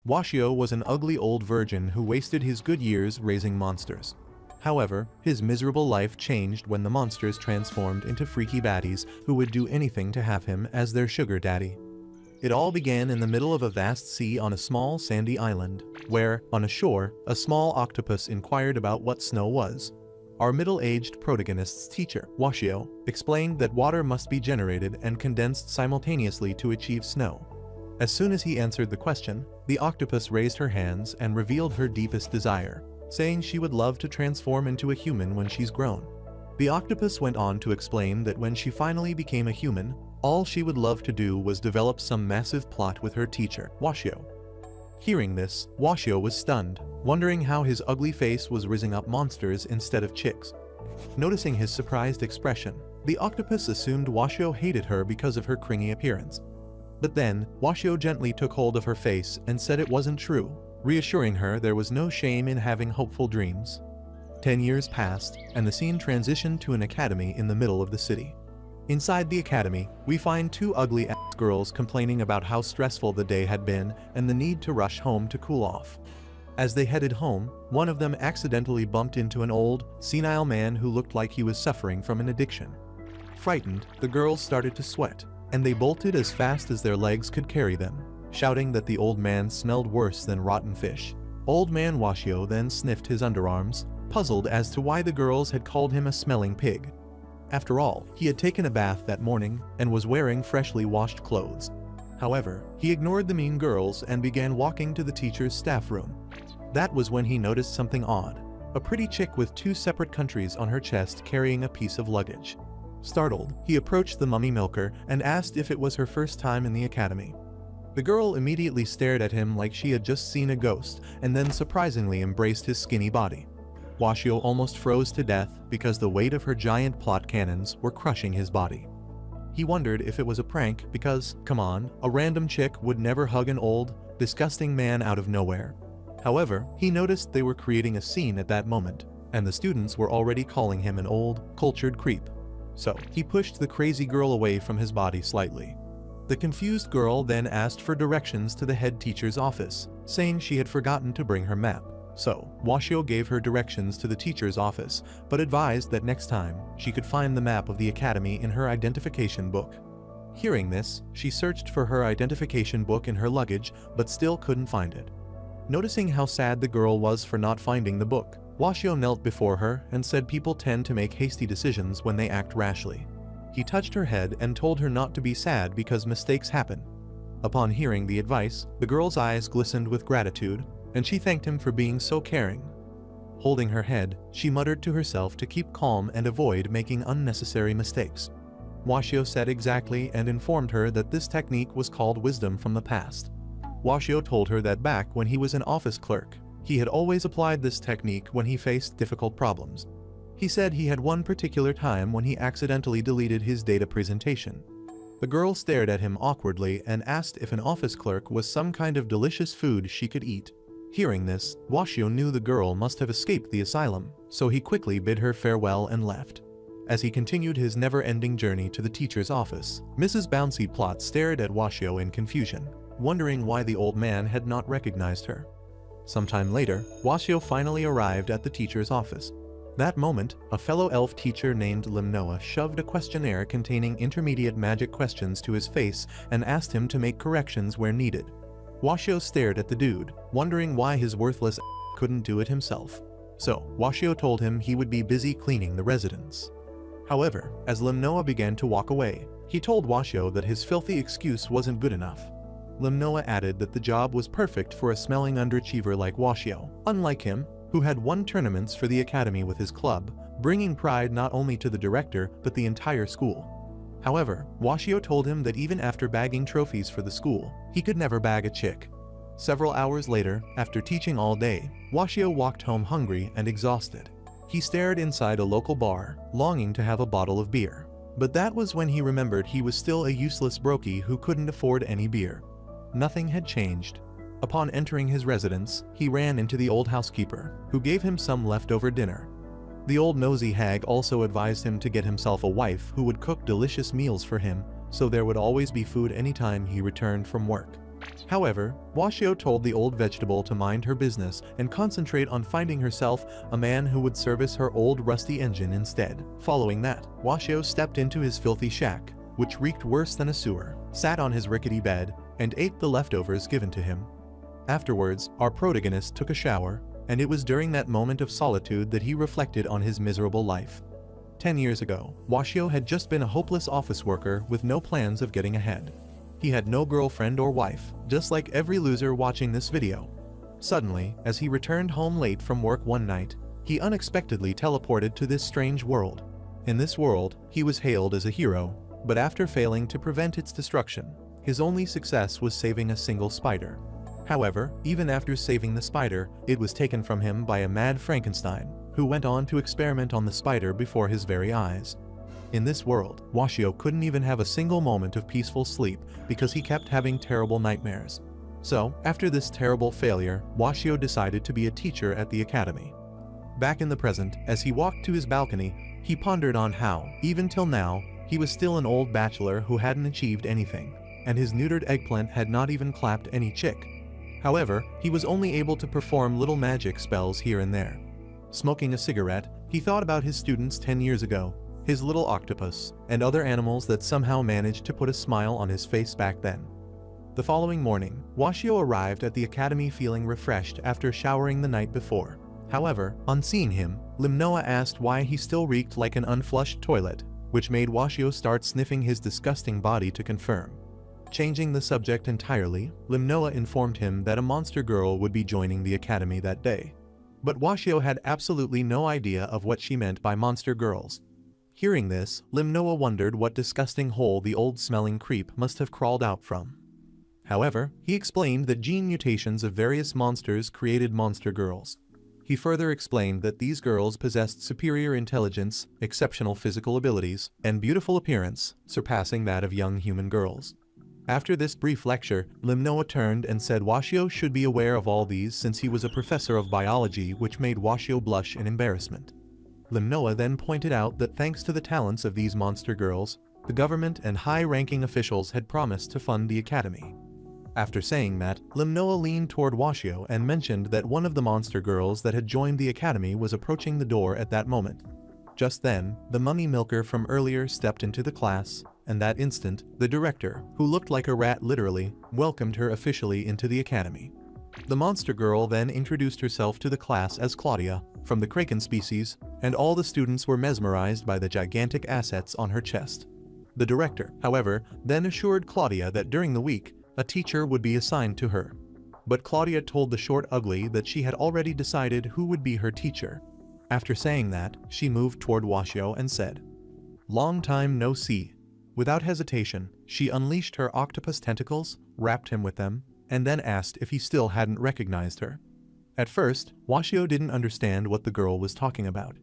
Washio was an ugly old virgin who wasted his good years raising monsters. However, his miserable life changed when the monsters transformed into freaky baddies who would do anything to have him as their sugar daddy. It all began in the middle of a vast sea on a small sandy island, where, on a shore, a small octopus inquired about what snow was. Our middle-aged protagonist's teacher, Washio, explained that water must be generated and condensed simultaneously to achieve snow. As soon as he answered the question, the octopus raised her hands and revealed her deepest desire, saying she would love to transform into a human when she's grown. The octopus went on to explain that when she finally became a human, all she would love to do was develop some massive plot with her teacher, Washio. Hearing this, Washio was stunned, wondering how his ugly face was raising up monsters instead of chicks. Noticing his surprised expression, the octopus assumed Washio hated her because of her cringy appearance. But then, Washio gently took hold of her face and said it wasn't true, reassuring her there was no shame in having hopeful dreams. 10 years passed, and the scene transitioned to an academy in the middle of the city. Inside the academy, we find two ugly-ass girls complaining about how stressful the day had been and the need to rush home to cool off. As they headed home, one of them accidentally bumped into an old, senile man who looked like he was suffering from an addiction. Frightened, the girls started to sweat, and they bolted as fast as their legs could carry them, shouting that the old man smelled worse than rotten fish. Old man Washio then sniffed his underarms, puzzled as to why the girls had called him a smelling pig. After all, he had taken a bath that morning and was wearing freshly washed clothes. However, he ignored the mean girls and began walking to the teacher's staff room. That was when he noticed something odd. A pretty chick with two separate countries on her chest carrying a piece of luggage. Startled, he approached the mummy milker and asked if it was her first time in the academy. The girl immediately stared at him like she had just seen a ghost and then surprisingly embraced his skinny body. Washio almost froze to death because the weight of her giant plot cannons were crushing his body. He wondered if it was a prank because, come on, a random chick would never hug an old, disgusting man out of nowhere. However, he noticed they were creating a scene at that moment, and the students were already calling him an old, cultured creep. So, he pushed the crazy girl away from his body slightly. The confused girl then asked for directions to the head teacher's office, saying she had forgotten to bring her map. So, Washio gave her directions to the teacher's office, but advised that next time, she could find the map of the academy in her identification book. Hearing this, she searched for her identification book in her luggage, but still couldn't find it. Noticing how sad the girl was for not finding the book, Washio knelt before her and said people tend to make hasty decisions when they act rashly. He touched her head and told her not to be sad because mistakes happen. Upon hearing the advice, the girl's eyes glistened with gratitude, and she thanked him for being so caring. Holding her head, she muttered to herself to keep calm and avoid making unnecessary mistakes. Washio said exactly and informed her that this technique was called wisdom from the past. Washio told her that back when he was an office clerk, he had always applied this technique when he faced difficult problems. He said he had one particular time when he accidentally deleted his data presentation. The girl stared at him awkwardly and asked if an office clerk was some kind of delicious food she could eat. Hearing this, Washio knew the girl must have escaped the asylum, so he quickly bid her farewell and left. As he continued his never-ending journey to the teacher's office, Mrs. Bouncy Plot stared at Washio in confusion, wondering why the old man had not recognized her. Sometime later, Washio finally arrived at the teacher's office. That moment, a fellow elf teacher named Limnoa shoved a questionnaire containing intermediate magic questions to his face and asked him to make corrections where needed. Washio stared at the dude, wondering why his worthless couldn't do it himself. So, Washio told him he would be busy cleaning the residence. However, as Limnoa began to walk away, he told Washio that his filthy excuse wasn't good enough. Limnoa added that the job was perfect for a smelling underachiever like Washio, unlike him, who had won tournaments for the academy with his club, bringing pride not only to the director but the entire school. However, Washio told him that even after bagging trophies for the school, he could never bag a chick. Several hours later, after teaching all day, Washio walked home hungry and exhausted. He stared inside a local bar, longing to have a bottle of beer. But that was when he remembered he was still a useless brokey who couldn't afford any beer. Nothing had changed. Upon entering his residence, he ran into the old housekeeper, who gave him some leftover dinner. The old nosy hag also advised him to get himself a wife who would cook delicious meals for him, so there would always be food anytime he returned from work. However, Washio told the old vegetable to mind her business and concentrate on finding herself a man who would service her old rusty engine instead. Following that, Washio stepped into his filthy shack, which reeked worse than a sewer, sat on his rickety bed, and ate the leftovers given to him. Afterwards, our protagonist took a shower, and it was during that moment of solitude that he reflected on his miserable life. 10 years ago, Washio had just been a hopeless office worker with no plans of getting ahead. He had no girlfriend or wife, just like every loser watching this video. Suddenly, as he returned home late from work one night, he unexpectedly teleported to this strange world. In this world, he was hailed as a hero, but after failing to prevent its destruction, his only success was saving a single spider. However, even after saving the spider, it was taken from him by a mad Frankenstein, who went on to experiment on the spider before his very eyes. In this world, Washio couldn't even have a single moment of peaceful sleep because he kept having terrible nightmares. So, after this terrible failure, Washio decided to be a teacher at the academy. Back in the present, as he walked to his balcony, he pondered on how, even till now, he was still an old bachelor who hadn't achieved anything, and his neutered eggplant had not even clapped any chick. However, he was only able to perform little magic spells here and there. Smoking a cigarette, he thought about his students 10 years ago, his little octopus, and other animals that somehow managed to put a smile on his face back then. The following morning, Washio arrived at the academy feeling refreshed after showering the night before. However, on seeing him, Limnoa asked why he still reeked like an unflushed toilet, which made Washio start sniffing his disgusting body to confirm. Changing the subject entirely, Limnoa informed him that a monster girl would be joining the academy that day. But Washio had absolutely no idea of what she meant by monster girls. Hearing this, Limnoa wondered what disgusting hole the old-smelling creep must have crawled out from. However, he explained that gene mutations of various monsters created monster girls. He further explained that these girls possessed superior intelligence, exceptional physical abilities, and beautiful appearance, surpassing that of young human girls. After this brief lecture, Limnoa turned and said Washio should be aware of all these since he was a professor of biology, which made Washio blush in embarrassment. Limnoa then pointed out that thanks to the talents of these monster girls, the government and high-ranking officials had promised to fund the academy. After saying that, Limnoa leaned toward Washio and mentioned that one of the monster girls that had joined the academy was approaching the door at that moment. Just then, the mummy milker from earlier stepped into the class, and that instant, the director, who looked like a rat literally, welcomed her officially into the academy. The monster girl then introduced herself to the class as Claudia, from the Kraken species, and all the students were mesmerized by the gigantic assets on her chest. The director, however, then assured Claudia that during the week, a teacher would be assigned to her. But Claudia told the short ugly that she had already decided who would be her teacher. After saying that, she moved toward Washio and said, "Long time no see." Without hesitation, she unleashed her octopus tentacles, wrapped him with them, and then asked if he still hadn't recognized her. At first, Washio didn't understand what the girl was talking about.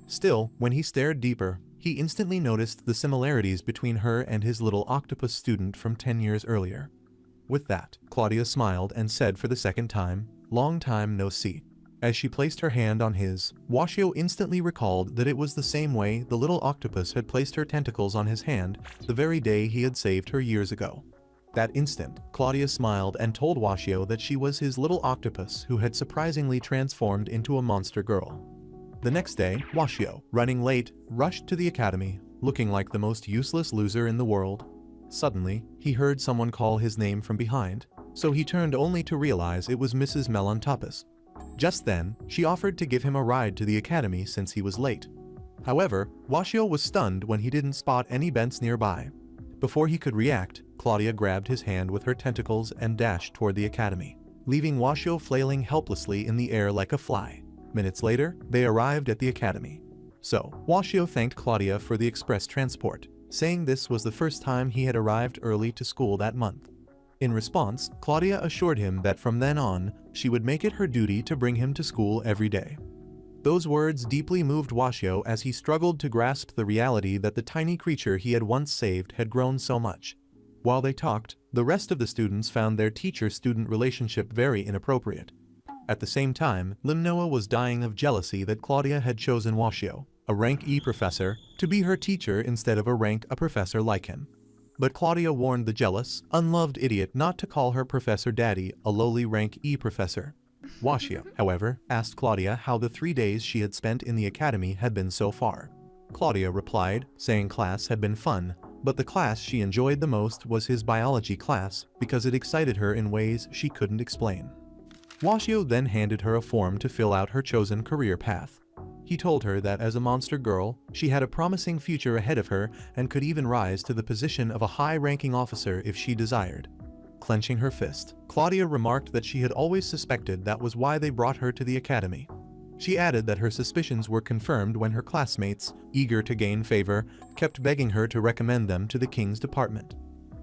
Still, when he stared deeper, he instantly noticed the similarities between her and his little octopus student from 10 years earlier. With that, Claudia smiled and said for the second time, "Long time no see." As she placed her hand on his, Washio instantly recalled that it was the same way the little octopus had placed her tentacles on his hand the very day he had saved her years ago. That instant, Claudia smiled and told Washio that she was his little octopus who had surprisingly transformed into a monster girl. The next day, Washio, running late, rushed to the academy, looking like the most useless loser in the world. Suddenly, he heard someone call his name from behind, so he turned only to realize it was Mrs. Melontopus. Just then, she offered to give him a ride to the academy since he was late. However, Washio was stunned when he didn't spot any bents nearby. Before he could react, Claudia grabbed his hand with her tentacles and dashed toward the academy, leaving Washio flailing helplessly in the air like a fly. Minutes later, they arrived at the academy. So, Washio thanked Claudia for the express transport, saying this was the first time he had arrived early to school that month. In response, Claudia assured him that from then on, she would make it her duty to bring him to school every day. Those words deeply moved Washio as he struggled to grasp the reality that the tiny creature he had once saved had grown so much. While they talked, the rest of the students found their teacher-student relationship very inappropriate. At the same time, Limnoa was dying of jealousy that Claudia had chosen Washio, a rank E professor, to be her teacher instead of a rank A professor like him. But Claudia warned the jealous, unloved idiot not to call her Professor Daddy, a lowly rank E professor. Washio, however, asked Claudia how the 3 days she had spent in the academy had been so far. Claudia replied, saying class had been fun, but the class she enjoyed the most was his biology class because it excited her in ways she couldn't explain. Washio then handed her a form to fill out her chosen career path. He told her that as a monster girl, she had a promising future ahead of her and could even rise to the position of a high-ranking officer if she desired. Clenching her fist, Claudia remarked that she had always suspected that was why they brought her to the academy. She added that her suspicions were confirmed when her classmates, eager to gain favor, kept begging her to recommend them to the king's department.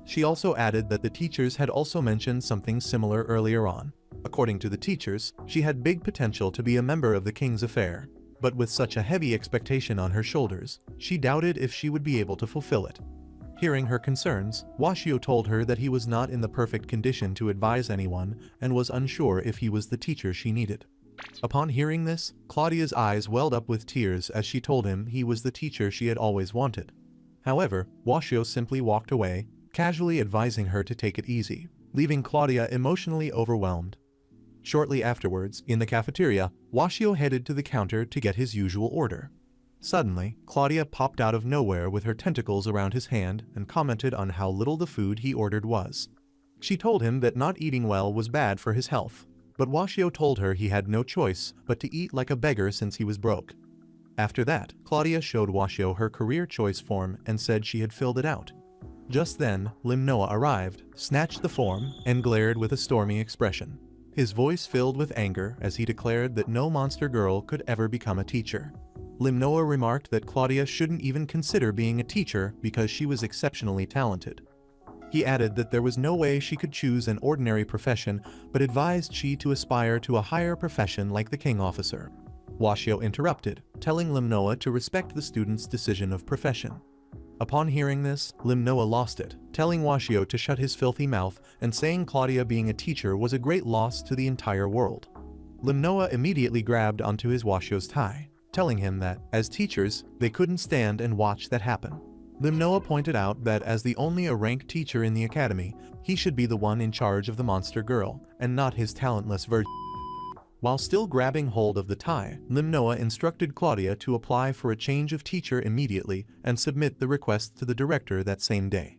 She also added that the teachers had also mentioned something similar earlier on. According to the teachers, she had big potential to be a member of the king's affair. But with such a heavy expectation on her shoulders, she doubted if she would be able to fulfill it. Hearing her concerns, Washio told her that he was not in the perfect condition to advise anyone and was unsure if he was the teacher she needed. Upon hearing this, Claudia's eyes welled up with tears as she told him he was the teacher she had always wanted. However, Washio simply walked away, casually advising her to take it easy, leaving Claudia emotionally overwhelmed. Shortly afterwards, in the cafeteria, Washio headed to the counter to get his usual order. Suddenly, Claudia popped out of nowhere with her tentacles around his hand and commented on how little the food he ordered was. She told him that not eating well was bad for his health, but Washio told her he had no choice but to eat like a beggar since he was broke. After that, Claudia showed Washio her career choice form and said she had filled it out. Just then, Limnoa arrived, snatched the form, and glared with a stormy expression. His voice filled with anger as he declared that no monster girl could ever become a teacher. Limnoa remarked that Claudia shouldn't even consider being a teacher because she was exceptionally talented. He added that there was no way she could choose an ordinary profession, but advised she to aspire to a higher profession like the king officer. Washio interrupted, telling Limnoa to respect the student's decision of profession. Upon hearing this, Limnoa lost it, telling Washio to shut his filthy mouth and saying Claudia being a teacher was a great loss to the entire world. Limnoa immediately grabbed onto his Washio's tie, telling him that, as teachers, they couldn't stand and watch that happen. Limnoa pointed out that as the only a rank teacher in the academy, he should be the one in charge of the monster girl, and not his talentless virgin. While still grabbing hold of the tie, Limnoa instructed Claudia to apply for a change of teacher immediately and submit the request to the director that same day.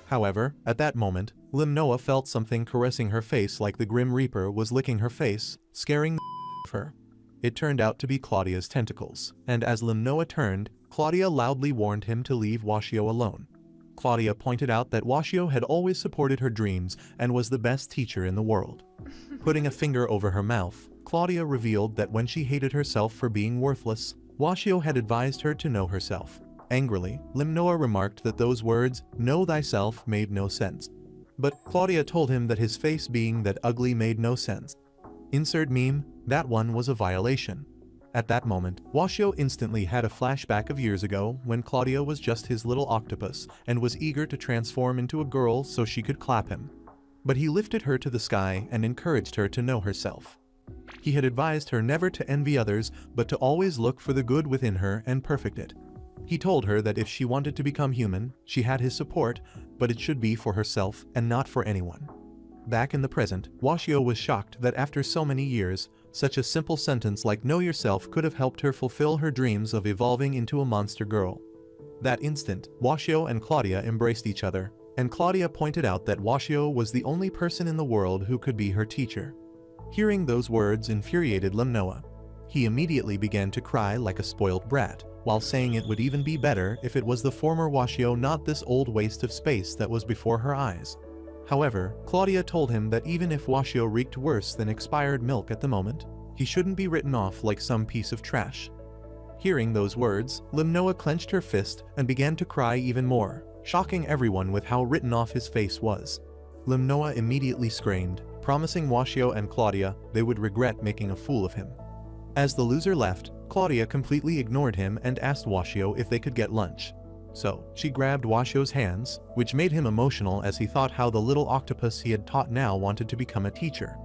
However, at that moment, Limnoa felt something caressing her face like the Grim Reaper was licking her face, scaring the of her. It turned out to be Claudia's tentacles, and as Limnoa turned, Claudia loudly warned him to leave Washio alone. Claudia pointed out that Washio had always supported her dreams and was the best teacher in the world. Putting a finger over her mouth, Claudia revealed that when she hated herself for being worthless, Washio had advised her to know herself. Angrily, Limnoa remarked that those words, "know thyself," made no sense. But Claudia told him that his face being that ugly made no sense. Insert meme, that one was a violation. At that moment, Washio instantly had a flashback of years ago when Claudia was just his little octopus and was eager to transform into a girl so she could clap him. But he lifted her to the sky and encouraged her to know herself. He had advised her never to envy others but to always look for the good within her and perfect it. He told her that if she wanted to become human, she had his support, but it should be for herself and not for anyone. Back in the present, Washio was shocked that after so many years, such a simple sentence like "know yourself" could have helped her fulfill her dreams of evolving into a monster girl. That instant, Washio and Claudia embraced each other, and Claudia pointed out that Washio was the only person in the world who could be her teacher. Hearing those words infuriated Limnoa. He immediately began to cry like a spoiled brat, while saying it would even be better if it was the former Washio, not this old waste of space that was before her eyes. However, Claudia told him that even if Washio reeked worse than expired milk at the moment, he shouldn't be written off like some piece of trash. Hearing those words, Limnoa clenched her fist and began to cry even more, shocking everyone with how written off his face was. Limnoa immediately screamed, promising Washio and Claudia they would regret making a fool of him. As the loser left, Claudia completely ignored him and asked Washio if they could get lunch. So, she grabbed Washio's hands, which made him emotional as he thought how the little octopus he had taught now wanted to become a teacher.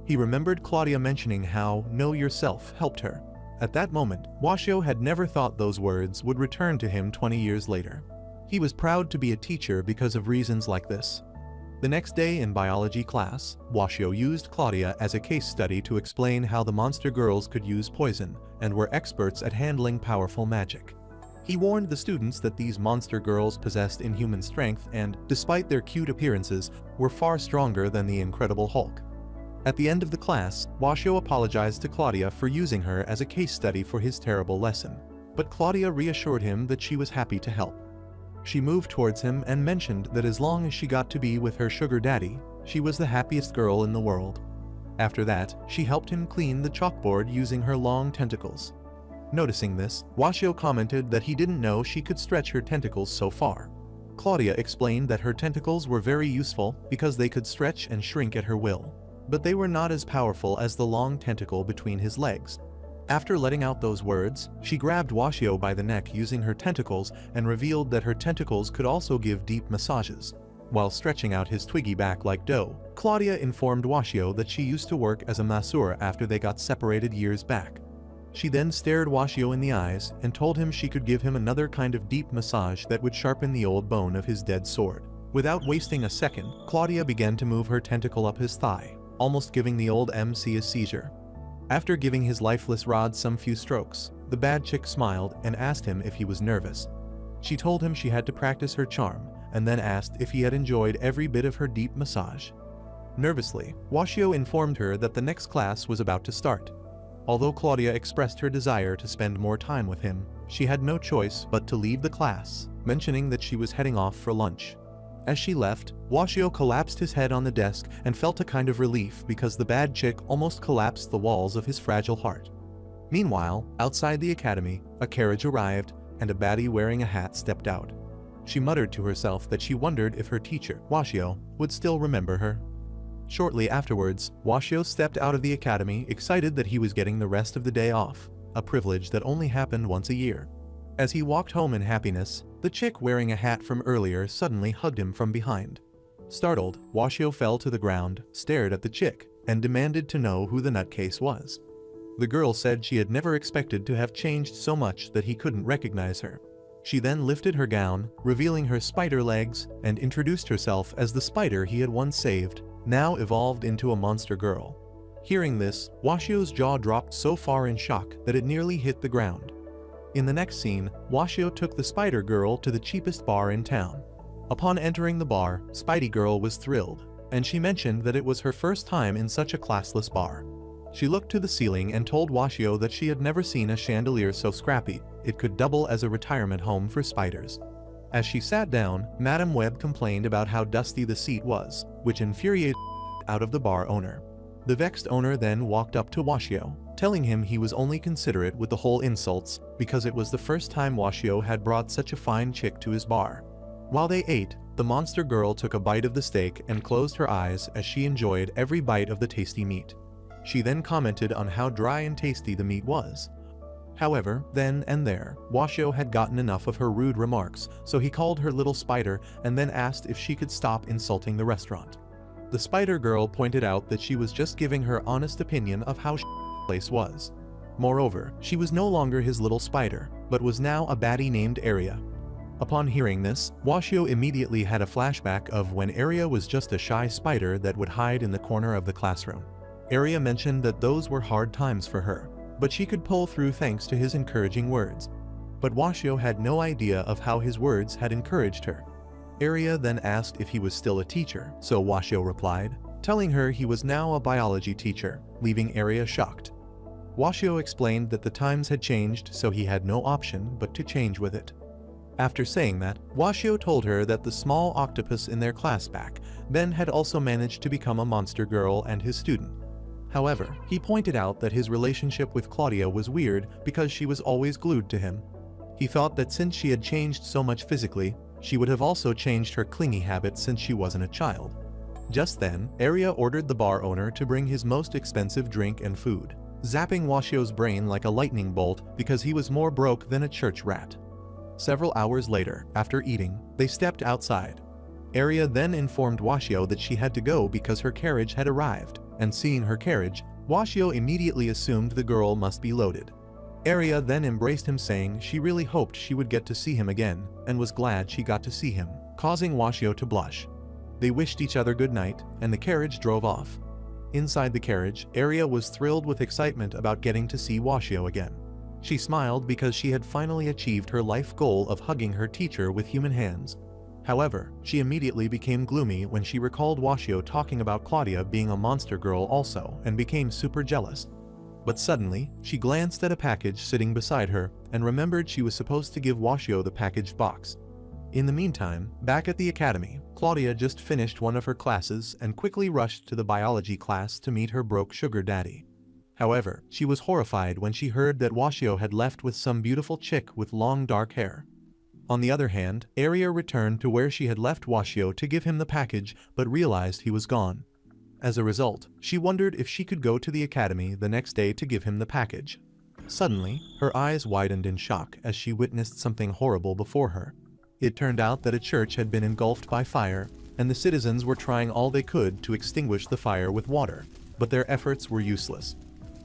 He remembered Claudia mentioning how "know yourself" helped her. At that moment, Washio had never thought those words would return to him 20 years later. He was proud to be a teacher because of reasons like this. The next day in biology class, Washio used Claudia as a case study to explain how the monster girls could use poison and were experts at handling powerful magic. He warned the students that these monster girls possessed inhuman strength and, despite their cute appearances, were far stronger than the Incredible Hulk. At the end of the class, Washio apologized to Claudia for using her as a case study for his terrible lesson, but Claudia reassured him that she was happy to help. She moved towards him and mentioned that as long as she got to be with her sugar daddy, she was the happiest girl in the world. After that, she helped him clean the chalkboard using her long tentacles. Noticing this, Washio commented that he didn't know she could stretch her tentacles so far. Claudia explained that her tentacles were very useful because they could stretch and shrink at her will, but they were not as powerful as the long tentacle between his legs. After letting out those words, she grabbed Washio by the neck using her tentacles and revealed that her tentacles could also give deep massages. While stretching out his twiggy back like dough, Claudia informed Washio that she used to work as a masseur after they got separated years back. She then stared Washio in the eyes and told him she could give him another kind of deep massage that would sharpen the old bone of his dead sword. Without wasting a second, Claudia began to move her tentacle up his thigh, almost giving the old MC a seizure. After giving his lifeless rod some few strokes, the bad chick smiled and asked him if he was nervous. She told him she had to practice her charm, and then asked if he had enjoyed every bit of her deep massage. Nervously, Washio informed her that the next class was about to start. Although Claudia expressed her desire to spend more time with him, she had no choice but to leave the class, mentioning that she was heading off for lunch. As she left, Washio collapsed his head on the desk and felt a kind of relief because the bad chick almost collapsed the walls of his fragile heart. Meanwhile, outside the academy, a carriage arrived, and a baddie wearing a hat stepped out. She muttered to herself that she wondered if her teacher, Washio, would still remember her. Shortly afterwards, Washio stepped out of the academy excited that he was getting the rest of the day off, a privilege that only happened once a year. As he walked home in happiness, the chick wearing a hat from earlier suddenly hugged him from behind. Startled, Washio fell to the ground, stared at the chick, and demanded to know who the nutcase was. The girl said she had never expected to have changed so much that he couldn't recognize her. She then lifted her gown, revealing her spider legs, and introduced herself as the spider he had once saved, now evolved into a monster girl. Hearing this, Washio's jaw dropped so far in shock that it nearly hit the ground. In the next scene, Washio took the Spider Girl to the cheapest bar in town. Upon entering the bar, Spidey Girl was thrilled, and she mentioned that it was her first time in such a classless bar. She looked to the ceiling and told Washio that she had never seen a chandelier so scrappy, it could double as a retirement home for spiders. As she sat down, Madame Web complained about how dusty the seat was, which infuriated out of the bar owner. The vexed owner then walked up to Washio, telling him he was only considerate with the whole insults because it was the first time Washio had brought such a fine chick to his bar. While they ate, the monster girl took a bite of the steak and closed her eyes as she enjoyed every bite of the tasty meat. She then commented on how dry and tasty the meat was. However, then and there, Washio had gotten enough of her rude remarks, so he called her little spider and then asked if she could stop insulting the restaurant. The Spider Girl pointed out that she was just giving her honest opinion of how the place was. Moreover, she was no longer his little spider, but was now a baddie named Aria. Upon hearing this, Washio immediately had a flashback of when Aria was just a shy spider that would hide in the corner of the classroom. Aria mentioned that those were hard times for her, but she could pull through thanks to his encouraging words. But Washio had no idea of how his words had encouraged her. Aria then asked if he was still a teacher, so Washio replied, telling her he was now a biology teacher, leaving Aria shocked. Washio explained that the times had changed, so he had no option but to change with it. After saying that, Washio told her that the small octopus in their class back then had also managed to become a monster girl and his student. However, he pointed out that his relationship with Claudia was weird because she was always glued to him. He thought that since she had changed so much physically, she would have also changed her clingy habits since she wasn't a child. Just then, Aria ordered the bar owner to bring his most expensive drink and food, zapping Washio's brain like a lightning bolt because he was more broke than a church rat. Several hours later, after eating, they stepped outside. Aria then informed Washio that she had to go because her carriage had arrived, and seeing her carriage, Washio immediately assumed the girl must be loaded. Aria then embraced him, saying she really hoped she would get to see him again, and was glad she got to see him, causing Washio to blush. They wished each other good night, and the carriage drove off. Inside the carriage, Aria was thrilled with excitement about getting to see Washio again. She smiled because she had finally achieved her life goal of hugging her teacher with human hands. However, she immediately became gloomy when she recalled Washio talking about Claudia being a monster girl also, and became super jealous. But suddenly, she glanced at a package sitting beside her, and remembered she was supposed to give Washio the packaged box. In the meantime, back at the academy, Claudia just finished one of her classes and quickly rushed to the biology class to meet her broke sugar daddy. However, she was horrified when she heard that Washio had left with some beautiful chick with long dark hair. On the other hand, Aria returned to where she had left Washio to give him the package, but realized he was gone. As a result, she wondered if she could go to the academy the next day to give him the package. Suddenly, her eyes widened in shock as she witnessed something horrible before her. It turned out that a church had been engulfed by fire, and the citizens were trying all they could to extinguish the fire with water, but their efforts were useless.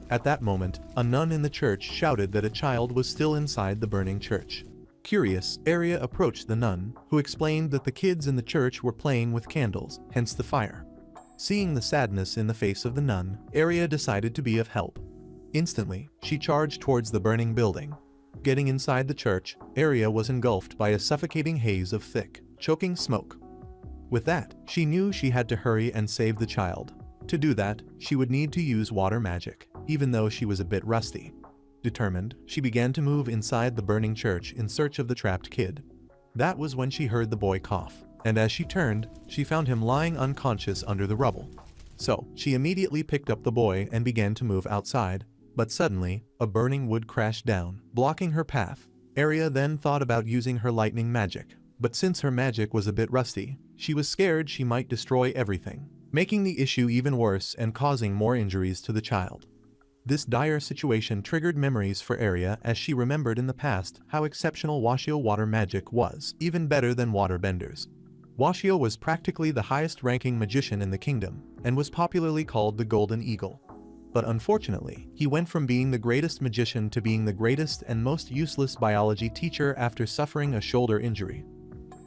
At that moment, a nun in the church shouted that a child was still inside the burning church. Curious, Aria approached the nun, who explained that the kids in the church were playing with candles, hence the fire. Seeing the sadness in the face of the nun, Aria decided to be of help. Instantly, she charged towards the burning building. Getting inside the church, Aria was engulfed by a suffocating haze of thick, choking smoke. With that, she knew she had to hurry and save the child. To do that, she would need to use water magic, even though she was a bit rusty. Determined, she began to move inside the burning church in search of the trapped kid. That was when she heard the boy cough, and as she turned, she found him lying unconscious under the rubble. So, she immediately picked up the boy and began to move outside. But suddenly, a burning wood crashed down, blocking her path. Aria then thought about using her lightning magic, but since her magic was a bit rusty, she was scared she might destroy everything, making the issue even worse and causing more injuries to the child. This dire situation triggered memories for Aria as she remembered in the past how exceptional Washio water magic was, even better than waterbenders. Washio was practically the highest-ranking magician in the kingdom, and was popularly called the Golden Eagle. But unfortunately, he went from being the greatest magician to being the greatest and most useless biology teacher after suffering a shoulder injury.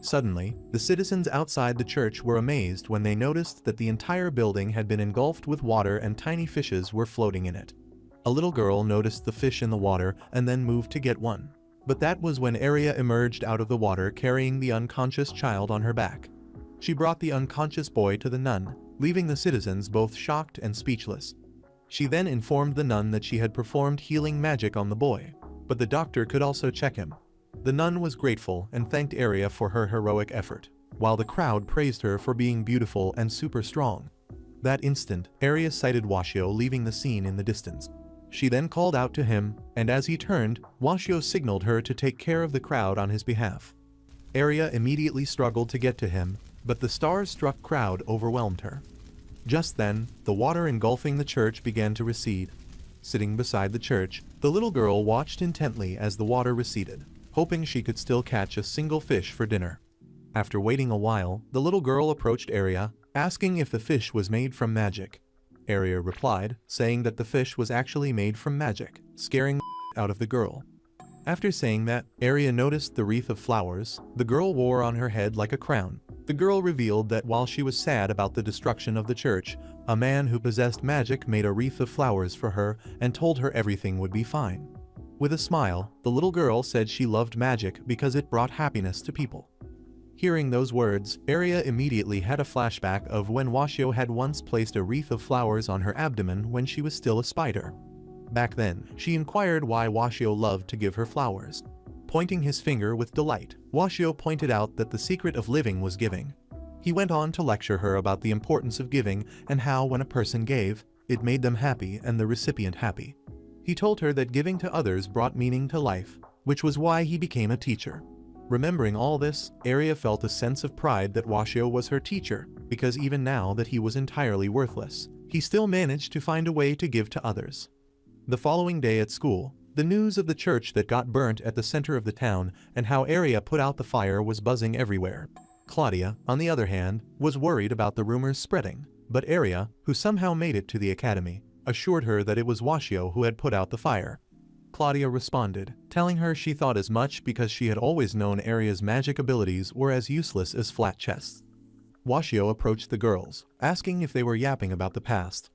Suddenly, the citizens outside the church were amazed when they noticed that the entire building had been engulfed with water and tiny fishes were floating in it. A little girl noticed the fish in the water and then moved to get one. But that was when Aria emerged out of the water carrying the unconscious child on her back. She brought the unconscious boy to the nun, leaving the citizens both shocked and speechless. She then informed the nun that she had performed healing magic on the boy, but the doctor could also check him. The nun was grateful and thanked Aria for her heroic effort, while the crowd praised her for being beautiful and super strong. That instant, Aria sighted Washio leaving the scene in the distance. She then called out to him, and as he turned, Washio signaled her to take care of the crowd on his behalf. Aria immediately struggled to get to him, but the stars-struck crowd overwhelmed her. Just then, the water engulfing the church began to recede. Sitting beside the church, the little girl watched intently as the water receded, hoping she could still catch a single fish for dinner. After waiting a while, the little girl approached Aria, asking if the fish was made from magic. Aria replied, saying that the fish was actually made from magic, scaring the out of the girl. After saying that, Aria noticed the wreath of flowers the girl wore on her head like a crown. The girl revealed that while she was sad about the destruction of the church, a man who possessed magic made a wreath of flowers for her and told her everything would be fine. With a smile, the little girl said she loved magic because it brought happiness to people. Hearing those words, Aria immediately had a flashback of when Washio had once placed a wreath of flowers on her abdomen when she was still a spider. Back then, she inquired why Washio loved to give her flowers. Pointing his finger with delight, Washio pointed out that the secret of living was giving. He went on to lecture her about the importance of giving and how when a person gave, it made them happy and the recipient happy. He told her that giving to others brought meaning to life, which was why he became a teacher. Remembering all this, Aria felt a sense of pride that Washio was her teacher, because even now that he was entirely worthless, he still managed to find a way to give to others. The following day at school, the news of the church that got burnt at the center of the town and how Aria put out the fire was buzzing everywhere. Claudia, on the other hand, was worried about the rumors spreading, but Aria, who somehow made it to the academy, assured her that it was Washio who had put out the fire. Claudia responded, telling her she thought as much because she had always known Aria's magic abilities were as useless as flat chests. Washio approached the girls, asking if they were yapping about the past.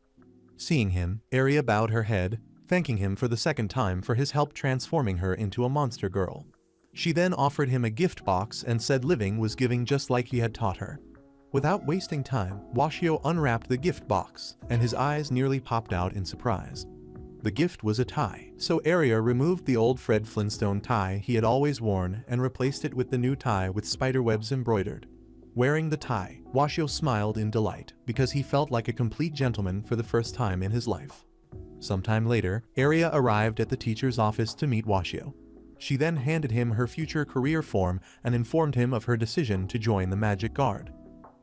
Seeing him, Aria bowed her head, thanking him for the second time for his help transforming her into a monster girl. She then offered him a gift box and said living was giving just like he had taught her. Without wasting time, Washio unwrapped the gift box, and his eyes nearly popped out in surprise. The gift was a tie, so Aria removed the old Fred Flintstone tie he had always worn and replaced it with the new tie with spiderwebs embroidered. Wearing the tie, Washio smiled in delight because he felt like a complete gentleman for the first time in his life. Sometime later, Aria arrived at the teacher's office to meet Washio. She then handed him her future career form and informed him of her decision to join the Magic Guard.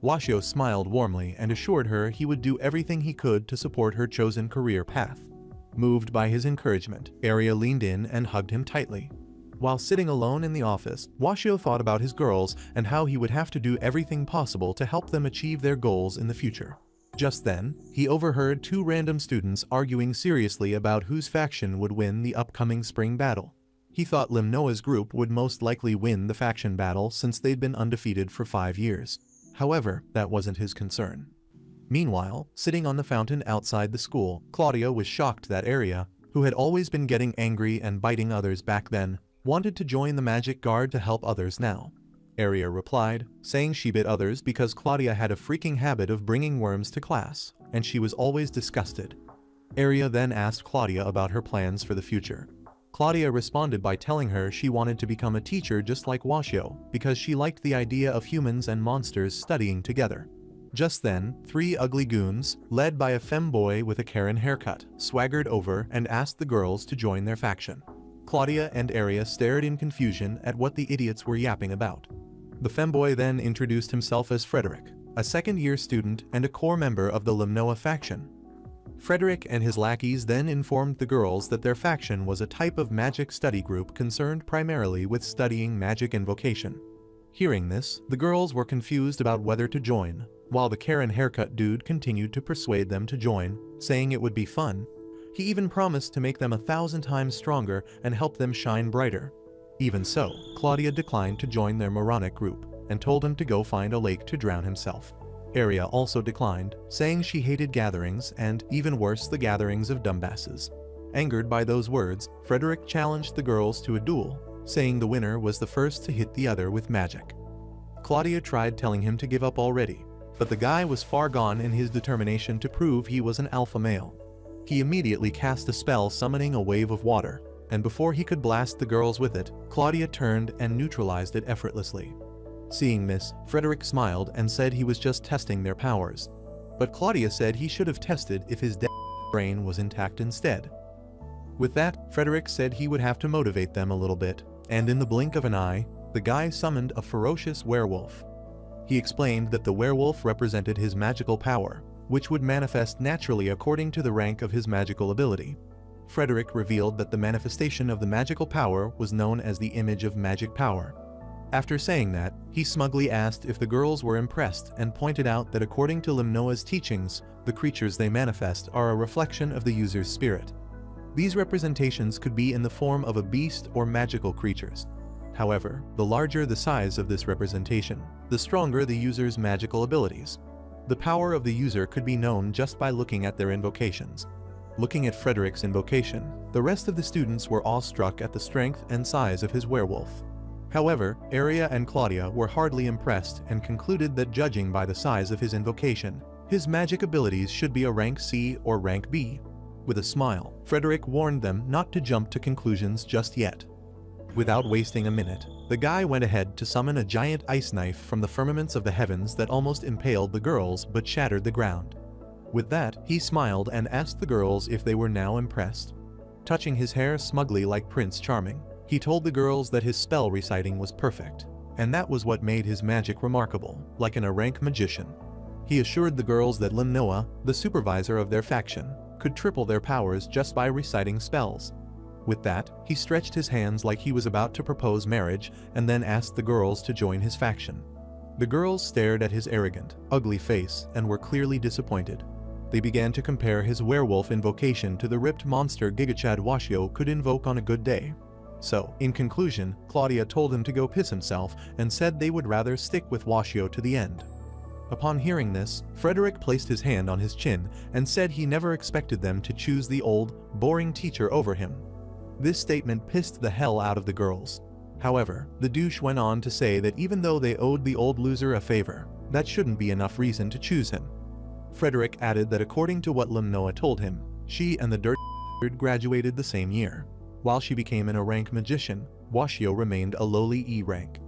Washio smiled warmly and assured her he would do everything he could to support her chosen career path. Moved by his encouragement, Aria leaned in and hugged him tightly. While sitting alone in the office, Washio thought about his girls and how he would have to do everything possible to help them achieve their goals in the future. Just then, he overheard two random students arguing seriously about whose faction would win the upcoming spring battle. He thought Limnoa's group would most likely win the faction battle since they'd been undefeated for 5 years. However, that wasn't his concern. Meanwhile, sitting on the fountain outside the school, Claudia was shocked that Aria, who had always been getting angry and biting others back then, wanted to join the Magic Guard to help others now. Aria replied, saying she bit others because Claudia had a freaking habit of bringing worms to class, and she was always disgusted. Aria then asked Claudia about her plans for the future. Claudia responded by telling her she wanted to become a teacher just like Washio because she liked the idea of humans and monsters studying together. Just then, 3 ugly goons, led by a femboy with a Karen haircut, swaggered over and asked the girls to join their faction. Claudia and Aria stared in confusion at what the idiots were yapping about. The femboy then introduced himself as Frederick, a second-year student and a core member of the Limnoa faction. Frederick and his lackeys then informed the girls that their faction was a type of magic study group concerned primarily with studying magic invocation. Hearing this, the girls were confused about whether to join, while the Karen haircut dude continued to persuade them to join, saying it would be fun. He even promised to make them 1,000 times stronger and help them shine brighter. Even so, Claudia declined to join their moronic group and told him to go find a lake to drown himself. Aria also declined, saying she hated gatherings and, even worse, the gatherings of dumbasses. Angered by those words, Frederick challenged the girls to a duel, saying the winner was the first to hit the other with magic. Claudia tried telling him to give up already, but the guy was far gone in his determination to prove he was an alpha male. He immediately cast a spell summoning a wave of water, and before he could blast the girls with it, Claudia turned and neutralized it effortlessly. Seeing this, Frederick smiled and said he was just testing their powers. But Claudia said he should have tested if his dead brain was intact instead. With that, Frederick said he would have to motivate them a little bit, and in the blink of an eye, the guy summoned a ferocious werewolf. He explained that the werewolf represented his magical power, which would manifest naturally according to the rank of his magical ability. Frederick revealed that the manifestation of the magical power was known as the image of magic power. After saying that, he smugly asked if the girls were impressed and pointed out that according to Limnoa's teachings, the creatures they manifest are a reflection of the user's spirit. These representations could be in the form of a beast or magical creatures. However, the larger the size of this representation, the stronger the user's magical abilities. The power of the user could be known just by looking at their invocations. Looking at Frederick's invocation, the rest of the students were awestruck at the strength and size of his werewolf. However, Aria and Claudia were hardly impressed and concluded that judging by the size of his invocation, his magic abilities should be a rank C or rank B. With a smile, Frederick warned them not to jump to conclusions just yet. Without wasting a minute, the guy went ahead to summon a giant ice knife from the firmaments of the heavens that almost impaled the girls but shattered the ground. With that, he smiled and asked the girls if they were now impressed. Touching his hair smugly like Prince Charming, he told the girls that his spell reciting was perfect, and that was what made his magic remarkable, like an rank magician. He assured the girls that Limnoa, the supervisor of their faction, could triple their powers just by reciting spells. With that, he stretched his hands like he was about to propose marriage and then asked the girls to join his faction. The girls stared at his arrogant, ugly face and were clearly disappointed. They began to compare his werewolf invocation to the ripped monster Gigachad Washio could invoke on a good day. So, in conclusion, Claudia told him to go piss himself and said they would rather stick with Washio to the end. Upon hearing this, Frederick placed his hand on his chin and said he never expected them to choose the old, boring teacher over him. This statement pissed the hell out of the girls. However, the douche went on to say that even though they owed the old loser a favor, that shouldn't be enough reason to choose him. Frederick added that according to what Limnoa told him, she and the dirt graduated the same year. While she became an A-rank magician, Washio remained a lowly E-rank.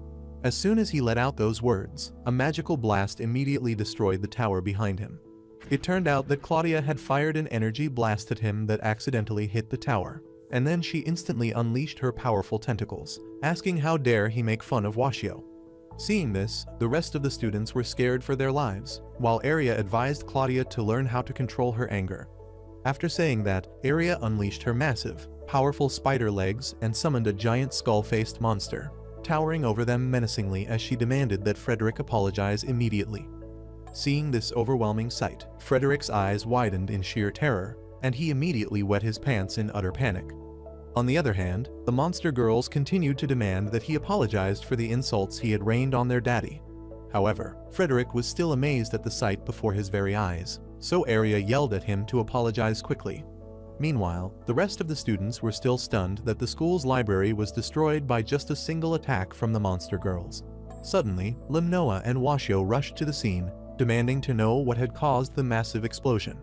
As soon as he let out those words, a magical blast immediately destroyed the tower behind him. It turned out that Claudia had fired an energy blast at him that accidentally hit the tower, and then she instantly unleashed her powerful tentacles, asking how dare he make fun of Washio. Seeing this, the rest of the students were scared for their lives, while Aria advised Claudia to learn how to control her anger. After saying that, Aria unleashed her massive, powerful spider legs and summoned a giant skull-faced monster, towering over them menacingly as she demanded that Frederick apologize immediately. Seeing this overwhelming sight, Frederick's eyes widened in sheer terror, and he immediately wet his pants in utter panic. On the other hand, the monster girls continued to demand that he apologized for the insults he had rained on their daddy. However, Frederick was still amazed at the sight before his very eyes, so Aria yelled at him to apologize quickly. Meanwhile, the rest of the students were still stunned that the school's library was destroyed by just a single attack from the monster girls. Suddenly, Limnoa and Washio rushed to the scene, demanding to know what had caused the massive explosion.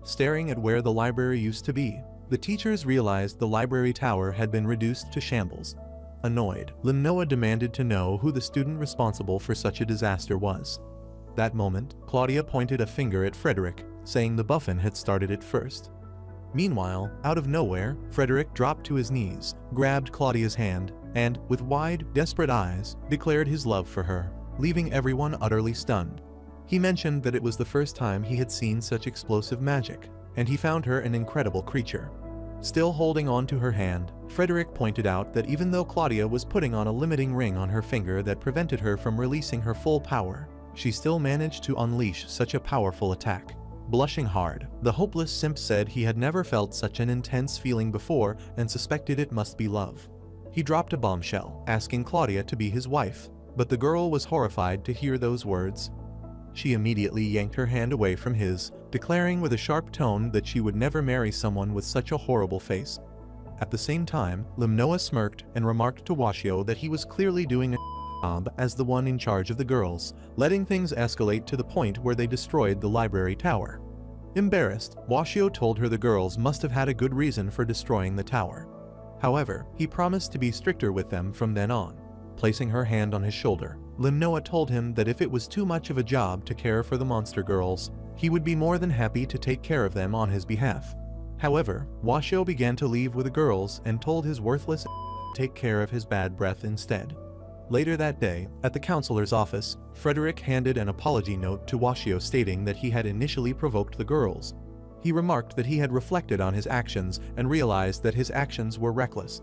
Staring at where the library used to be, the teachers realized the library tower had been reduced to shambles. Annoyed, Limnoa demanded to know who the student responsible for such a disaster was. That moment, Claudia pointed a finger at Frederick, saying the Buffin had started it first. Meanwhile, out of nowhere, Frederick dropped to his knees, grabbed Claudia's hand, and, with wide, desperate eyes, declared his love for her, leaving everyone utterly stunned. He mentioned that it was the first time he had seen such explosive magic, and he found her an incredible creature. Still holding on to her hand, Frederick pointed out that even though Claudia was putting on a limiting ring on her finger that prevented her from releasing her full power, she still managed to unleash such a powerful attack. Blushing hard, the hopeless simp said he had never felt such an intense feeling before and suspected it must be love. He dropped a bombshell, asking Claudia to be his wife, but the girl was horrified to hear those words. She immediately yanked her hand away from his, declaring with a sharp tone that she would never marry someone with such a horrible face. At the same time, Limnoa smirked and remarked to Washio that he was clearly doing a job as the one in charge of the girls, letting things escalate to the point where they destroyed the library tower. Embarrassed, Washio told her the girls must have had a good reason for destroying the tower. However, he promised to be stricter with them from then on. Placing her hand on his shoulder, Limnoa told him that if it was too much of a job to care for the monster girls, he would be more than happy to take care of them on his behalf. However, Washio began to leave with the girls and told his worthless to take care of his bad breath instead. Later that day, at the counselor's office, Frederick handed an apology note to Washio stating that he had initially provoked the girls. He remarked that he had reflected on his actions and realized that his actions were reckless.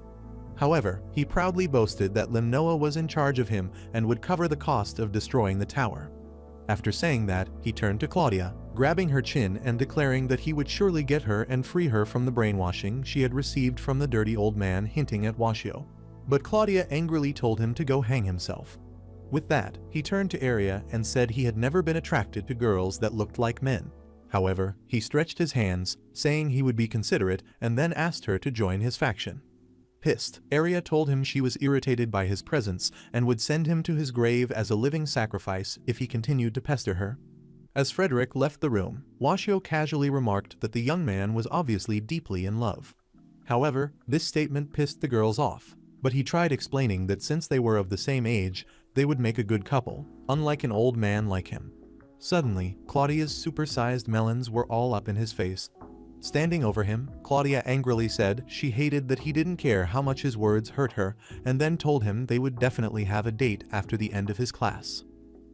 However, he proudly boasted that Limnoa was in charge of him and would cover the cost of destroying the tower. After saying that, he turned to Claudia, grabbing her chin and declaring that he would surely get her and free her from the brainwashing she had received from the dirty old man, hinting at Washio. But Claudia angrily told him to go hang himself. With that, he turned to Aria and said he had never been attracted to girls that looked like men. However, he stretched his hands, saying he would be considerate, and then asked her to join his faction. Pissed, Aria told him she was irritated by his presence and would send him to his grave as a living sacrifice if he continued to pester her. As Frederick left the room, Washio casually remarked that the young man was obviously deeply in love. However, this statement pissed the girls off, but he tried explaining that since they were of the same age, they would make a good couple, unlike an old man like him. Suddenly, Claudia's supersized melons were all up in his face. Standing over him, Claudia angrily said she hated that he didn't care how much his words hurt her, and then told him they would definitely have a date after the end of his class.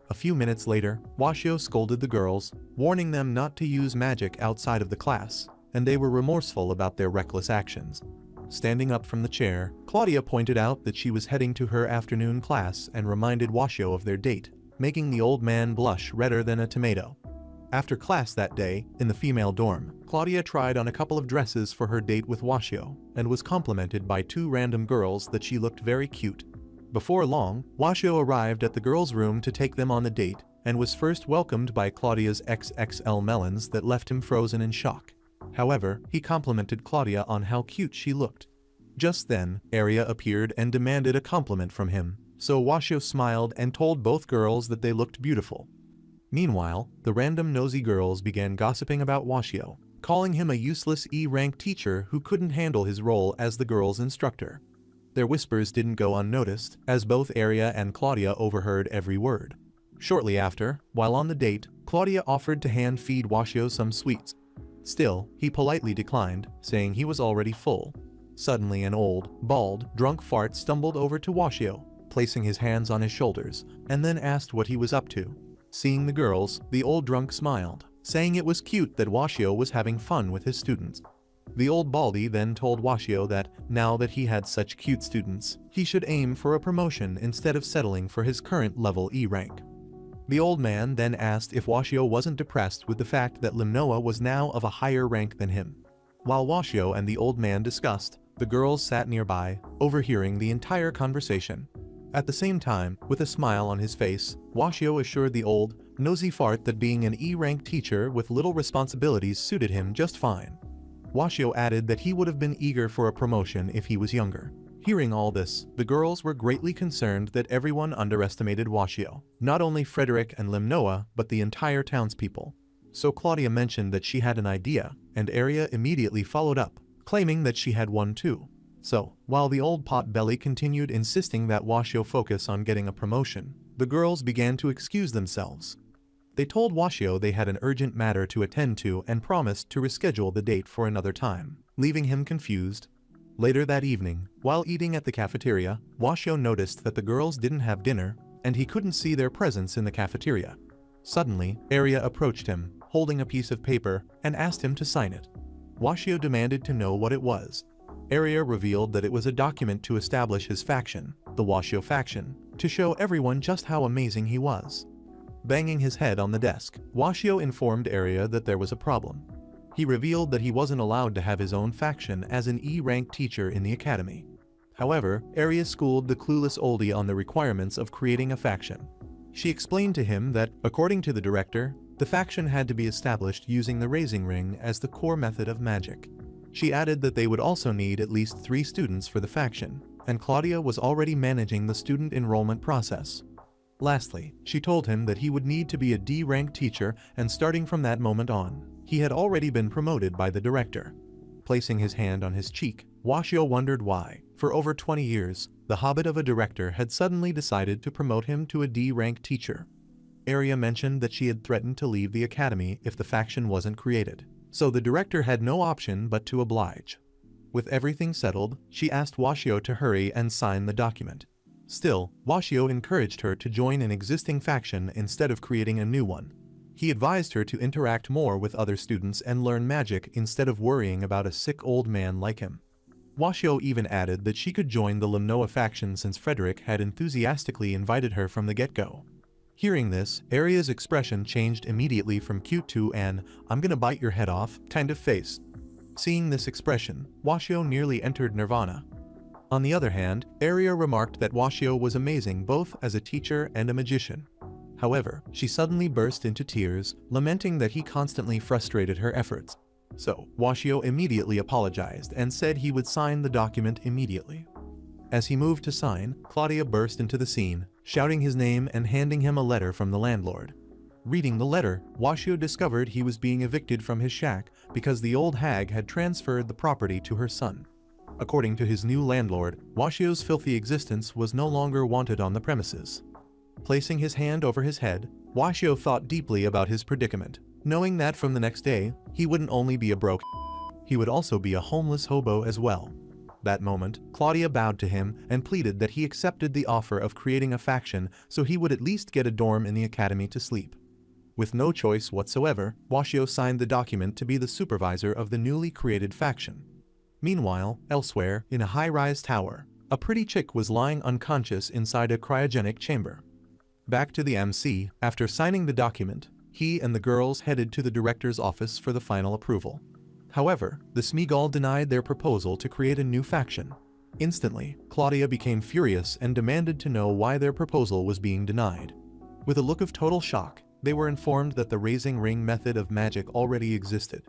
A few minutes later, Washio scolded the girls, warning them not to use magic outside of the class, and they were remorseful about their reckless actions. Standing up from the chair, Claudia pointed out that she was heading to her afternoon class and reminded Washio of their date, making the old man blush redder than a tomato. After class that day, in the female dorm, Claudia tried on a couple of dresses for her date with Washio, and was complimented by two random girls that she looked very cute. Before long, Washio arrived at the girls' room to take them on the date, and was first welcomed by Claudia's XXL melons that left him frozen in shock. However, he complimented Claudia on how cute she looked. Just then, Aria appeared and demanded a compliment from him, so Washio smiled and told both girls that they looked beautiful. Meanwhile, the random nosy girls began gossiping about Washio, calling him a useless E-rank teacher who couldn't handle his role as the girls' instructor. Their whispers didn't go unnoticed, as both Aria and Claudia overheard every word. Shortly after, while on the date, Claudia offered to hand-feed Washio some sweets. Still, he politely declined, saying he was already full. Suddenly an old, bald, drunk fart stumbled over to Washio, placing his hands on his shoulders, and then asked what he was up to. Seeing the girls, the old drunk smiled, saying it was cute that Washio was having fun with his students. The old baldy then told Washio that, now that he had such cute students, he should aim for a promotion instead of settling for his current level E rank. The old man then asked if Washio wasn't depressed with the fact that Limnoa was now of a higher rank than him. While Washio and the old man discussed, the girls sat nearby, overhearing the entire conversation. At the same time, with a smile on his face, Washio assured the old, nosy fart that being an E-rank teacher with little responsibilities suited him just fine. Washio added that he would have been eager for a promotion if he was younger. Hearing all this, the girls were greatly concerned that everyone underestimated Washio, not only Frederick and Limnoa, but the entire townspeople. So Claudia mentioned that she had an idea, and Aria immediately followed up, claiming that she had one too. So, while the old pot-belly continued insisting that Washio focus on getting a promotion, the girls began to excuse themselves. They told Washio they had an urgent matter to attend to and promised to reschedule the date for another time, leaving him confused. Later that evening, while eating at the cafeteria, Washio noticed that the girls didn't have dinner, and he couldn't see their presence in the cafeteria. Suddenly, Aria approached him, holding a piece of paper, and asked him to sign it. Washio demanded to know what it was. Aria revealed that it was a document to establish his faction, the Washio faction, to show everyone just how amazing he was. Banging his head on the desk, Washio informed Aria that there was a problem. He revealed that he wasn't allowed to have his own faction as an E-rank teacher in the academy. However, Aria schooled the clueless oldie on the requirements of creating a faction. She explained to him that, according to the director, the faction had to be established using the raising ring as the core method of magic. She added that they would also need at least 3 students for the faction, and Claudia was already managing the student enrollment process. Lastly, she told him that he would need to be a D-rank teacher, and starting from that moment on, he had already been promoted by the director. Placing his hand on his cheek, Washio wondered why, for over 20 years, the hobbit of a director had suddenly decided to promote him to a D-rank teacher. Aria mentioned that she had threatened to leave the academy if the faction wasn't created, so the director had no option but to oblige. With everything settled, she asked Washio to hurry and sign the document. Still, Washio encouraged her to join an existing faction instead of creating a new one. He advised her to interact more with other students and learn magic instead of worrying about a sick old man like him. Washio even added that she could join the Limnoa faction since Frederick had enthusiastically invited her from the get-go. Hearing this, Aria's expression changed immediately from cute to an "I'm gonna bite your head off" kind of face. Seeing this expression, Washio nearly entered nirvana. On the other hand, Aria remarked that Washio was amazing both as a teacher and a magician. However, she suddenly burst into tears, lamenting that he constantly frustrated her efforts. So, Washio immediately apologized and said he would sign the document immediately. As he moved to sign, Claudia burst into the scene, shouting his name and handing him a letter from the landlord. Reading the letter, Washio discovered he was being evicted from his shack because the old hag had transferred the property to her son. According to his new landlord, Washio's filthy existence was no longer wanted on the premises. Placing his hand over his head, Washio thought deeply about his predicament, knowing that from the next day, he wouldn't only be a broke, he would also be a homeless hobo as well. That moment, Claudia bowed to him and pleaded that he accepted the offer of creating a faction so he would at least get a dorm in the academy to sleep. With no choice whatsoever, Washio signed the document to be the supervisor of the newly created faction. Meanwhile, elsewhere, in a high-rise tower, a pretty chick was lying unconscious inside a cryogenic chamber. Back to the MC, after signing the document, He and the girls headed to the director's office for the final approval. However, the Smeagol denied their proposal to create a new faction. Instantly, Claudia became furious and demanded to know why their proposal was being denied. With a look of total shock, they were informed that the raising ring method of magic already existed.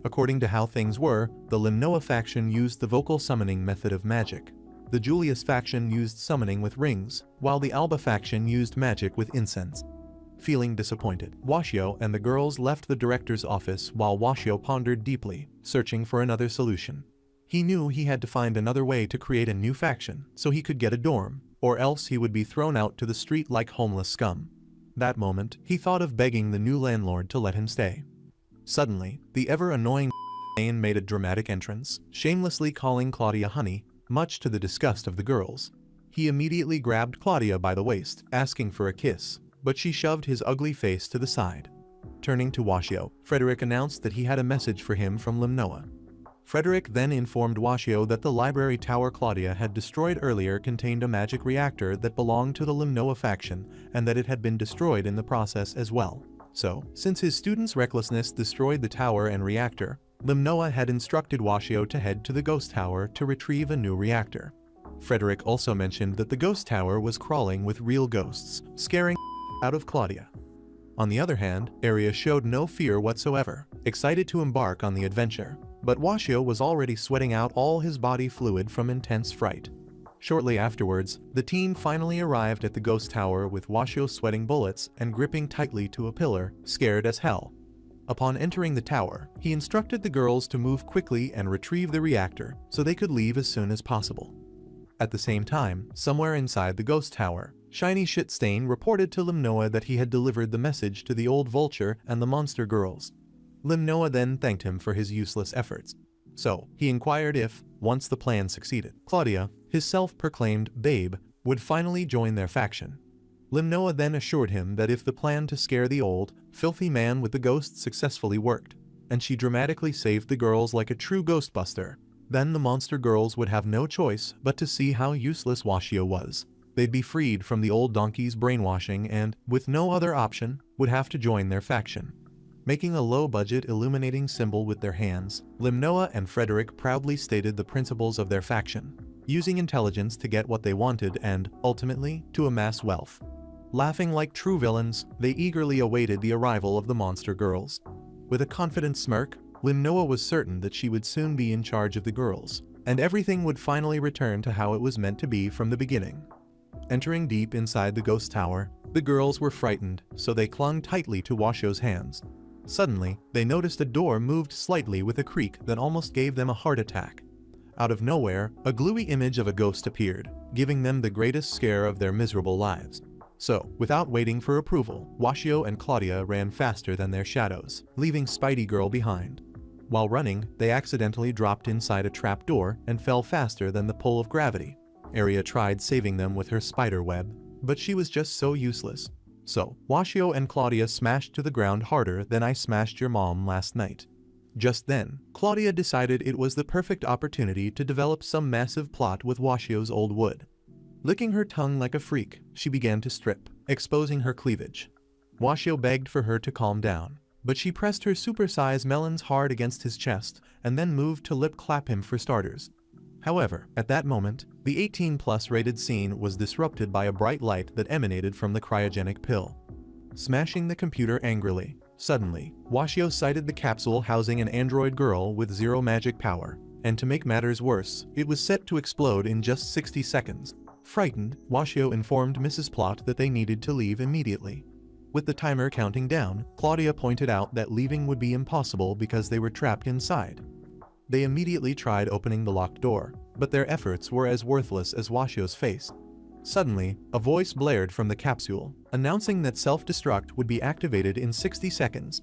According to how things were, the Limnoa faction used the vocal summoning method of magic. The Julius faction used summoning with rings, while the Alba faction used magic with incense. Feeling disappointed, Washio and the girls left the director's office while Washio pondered deeply, searching for another solution. He knew he had to find another way to create a new faction so he could get a dorm, or else he would be thrown out to the street like homeless scum. That moment, he thought of begging the new landlord to let him stay. Suddenly, the ever-annoying Jane made a dramatic entrance, shamelessly calling Claudia honey, much to the disgust of the girls. He immediately grabbed Claudia by the waist, asking for a kiss, but she shoved his ugly face to the side. Turning to Washio, Frederick announced that he had a message for him from Limnoa. Frederick then informed Washio that the library tower Claudia had destroyed earlier contained a magic reactor that belonged to the Limnoa faction and that it had been destroyed in the process as well. So, since his students' recklessness destroyed the tower and reactor, Limnoa had instructed Washio to head to the ghost tower to retrieve a new reactor. Frederick also mentioned that the ghost tower was crawling with real ghosts, scaring out of Claudia. On the other hand, Aria showed no fear whatsoever, excited to embark on the adventure, but Washio was already sweating out all his body fluid from intense fright. Shortly afterwards, the team finally arrived at the ghost tower with Washio sweating bullets and gripping tightly to a pillar, scared as hell. Upon entering the tower, he instructed the girls to move quickly and retrieve the reactor so they could leave as soon as possible. At the same time, somewhere inside the ghost tower, Shiny Shitstain reported to Limnoa that he had delivered the message to the old vulture and the monster girls. Limnoa then thanked him for his useless efforts. So, he inquired if, once the plan succeeded, Claudia, his self-proclaimed babe, would finally join their faction. Limnoa then assured him that if the plan to scare the old, filthy man with the ghost successfully worked, and she dramatically saved the girls like a true ghostbuster, then the monster girls would have no choice but to see how useless Washio was. They'd be freed from the old donkey's brainwashing and, with no other option, would have to join their faction. Making a low-budget illuminating symbol with their hands, Limnoa and Frederick proudly stated the principles of their faction, using intelligence to get what they wanted and, ultimately, to amass wealth. Laughing like true villains, they eagerly awaited the arrival of the monster girls. With a confident smirk, Limnoa was certain that she would soon be in charge of the girls, and everything would finally return to how it was meant to be from the beginning. Entering deep inside the ghost tower, the girls were frightened, so they clung tightly to Washio's hands. Suddenly, they noticed a door moved slightly with a creak that almost gave them a heart attack. Out of nowhere, a gluey image of a ghost appeared, giving them the greatest scare of their miserable lives. So, without waiting for approval, Washio and Claudia ran faster than their shadows, leaving Spidey Girl behind. While running, they accidentally dropped inside a trap door and fell faster than the pull of gravity. Aria tried saving them with her spider web, but she was just so useless. So, Washio and Claudia smashed to the ground harder than I smashed your mom last night. Just then, Claudia decided it was the perfect opportunity to develop some massive plot with Washio's old wood. Licking her tongue like a freak, she began to strip, exposing her cleavage. Washio begged for her to calm down, but she pressed her super-size melons hard against his chest and then moved to lip-clap him for starters. However, at that moment, the 18+ rated scene was disrupted by a bright light that emanated from the cryogenic pill. Smashing the computer angrily, suddenly, Washio sighted the capsule housing an android girl with zero magic power, and to make matters worse, it was set to explode in just 60 seconds. Frightened, Washio informed Mrs. Plot that they needed to leave immediately. With the timer counting down, Claudia pointed out that leaving would be impossible because they were trapped inside. They immediately tried opening the locked door, but their efforts were as worthless as Washio's face. Suddenly, a voice blared from the capsule, announcing that self-destruct would be activated in 60 seconds.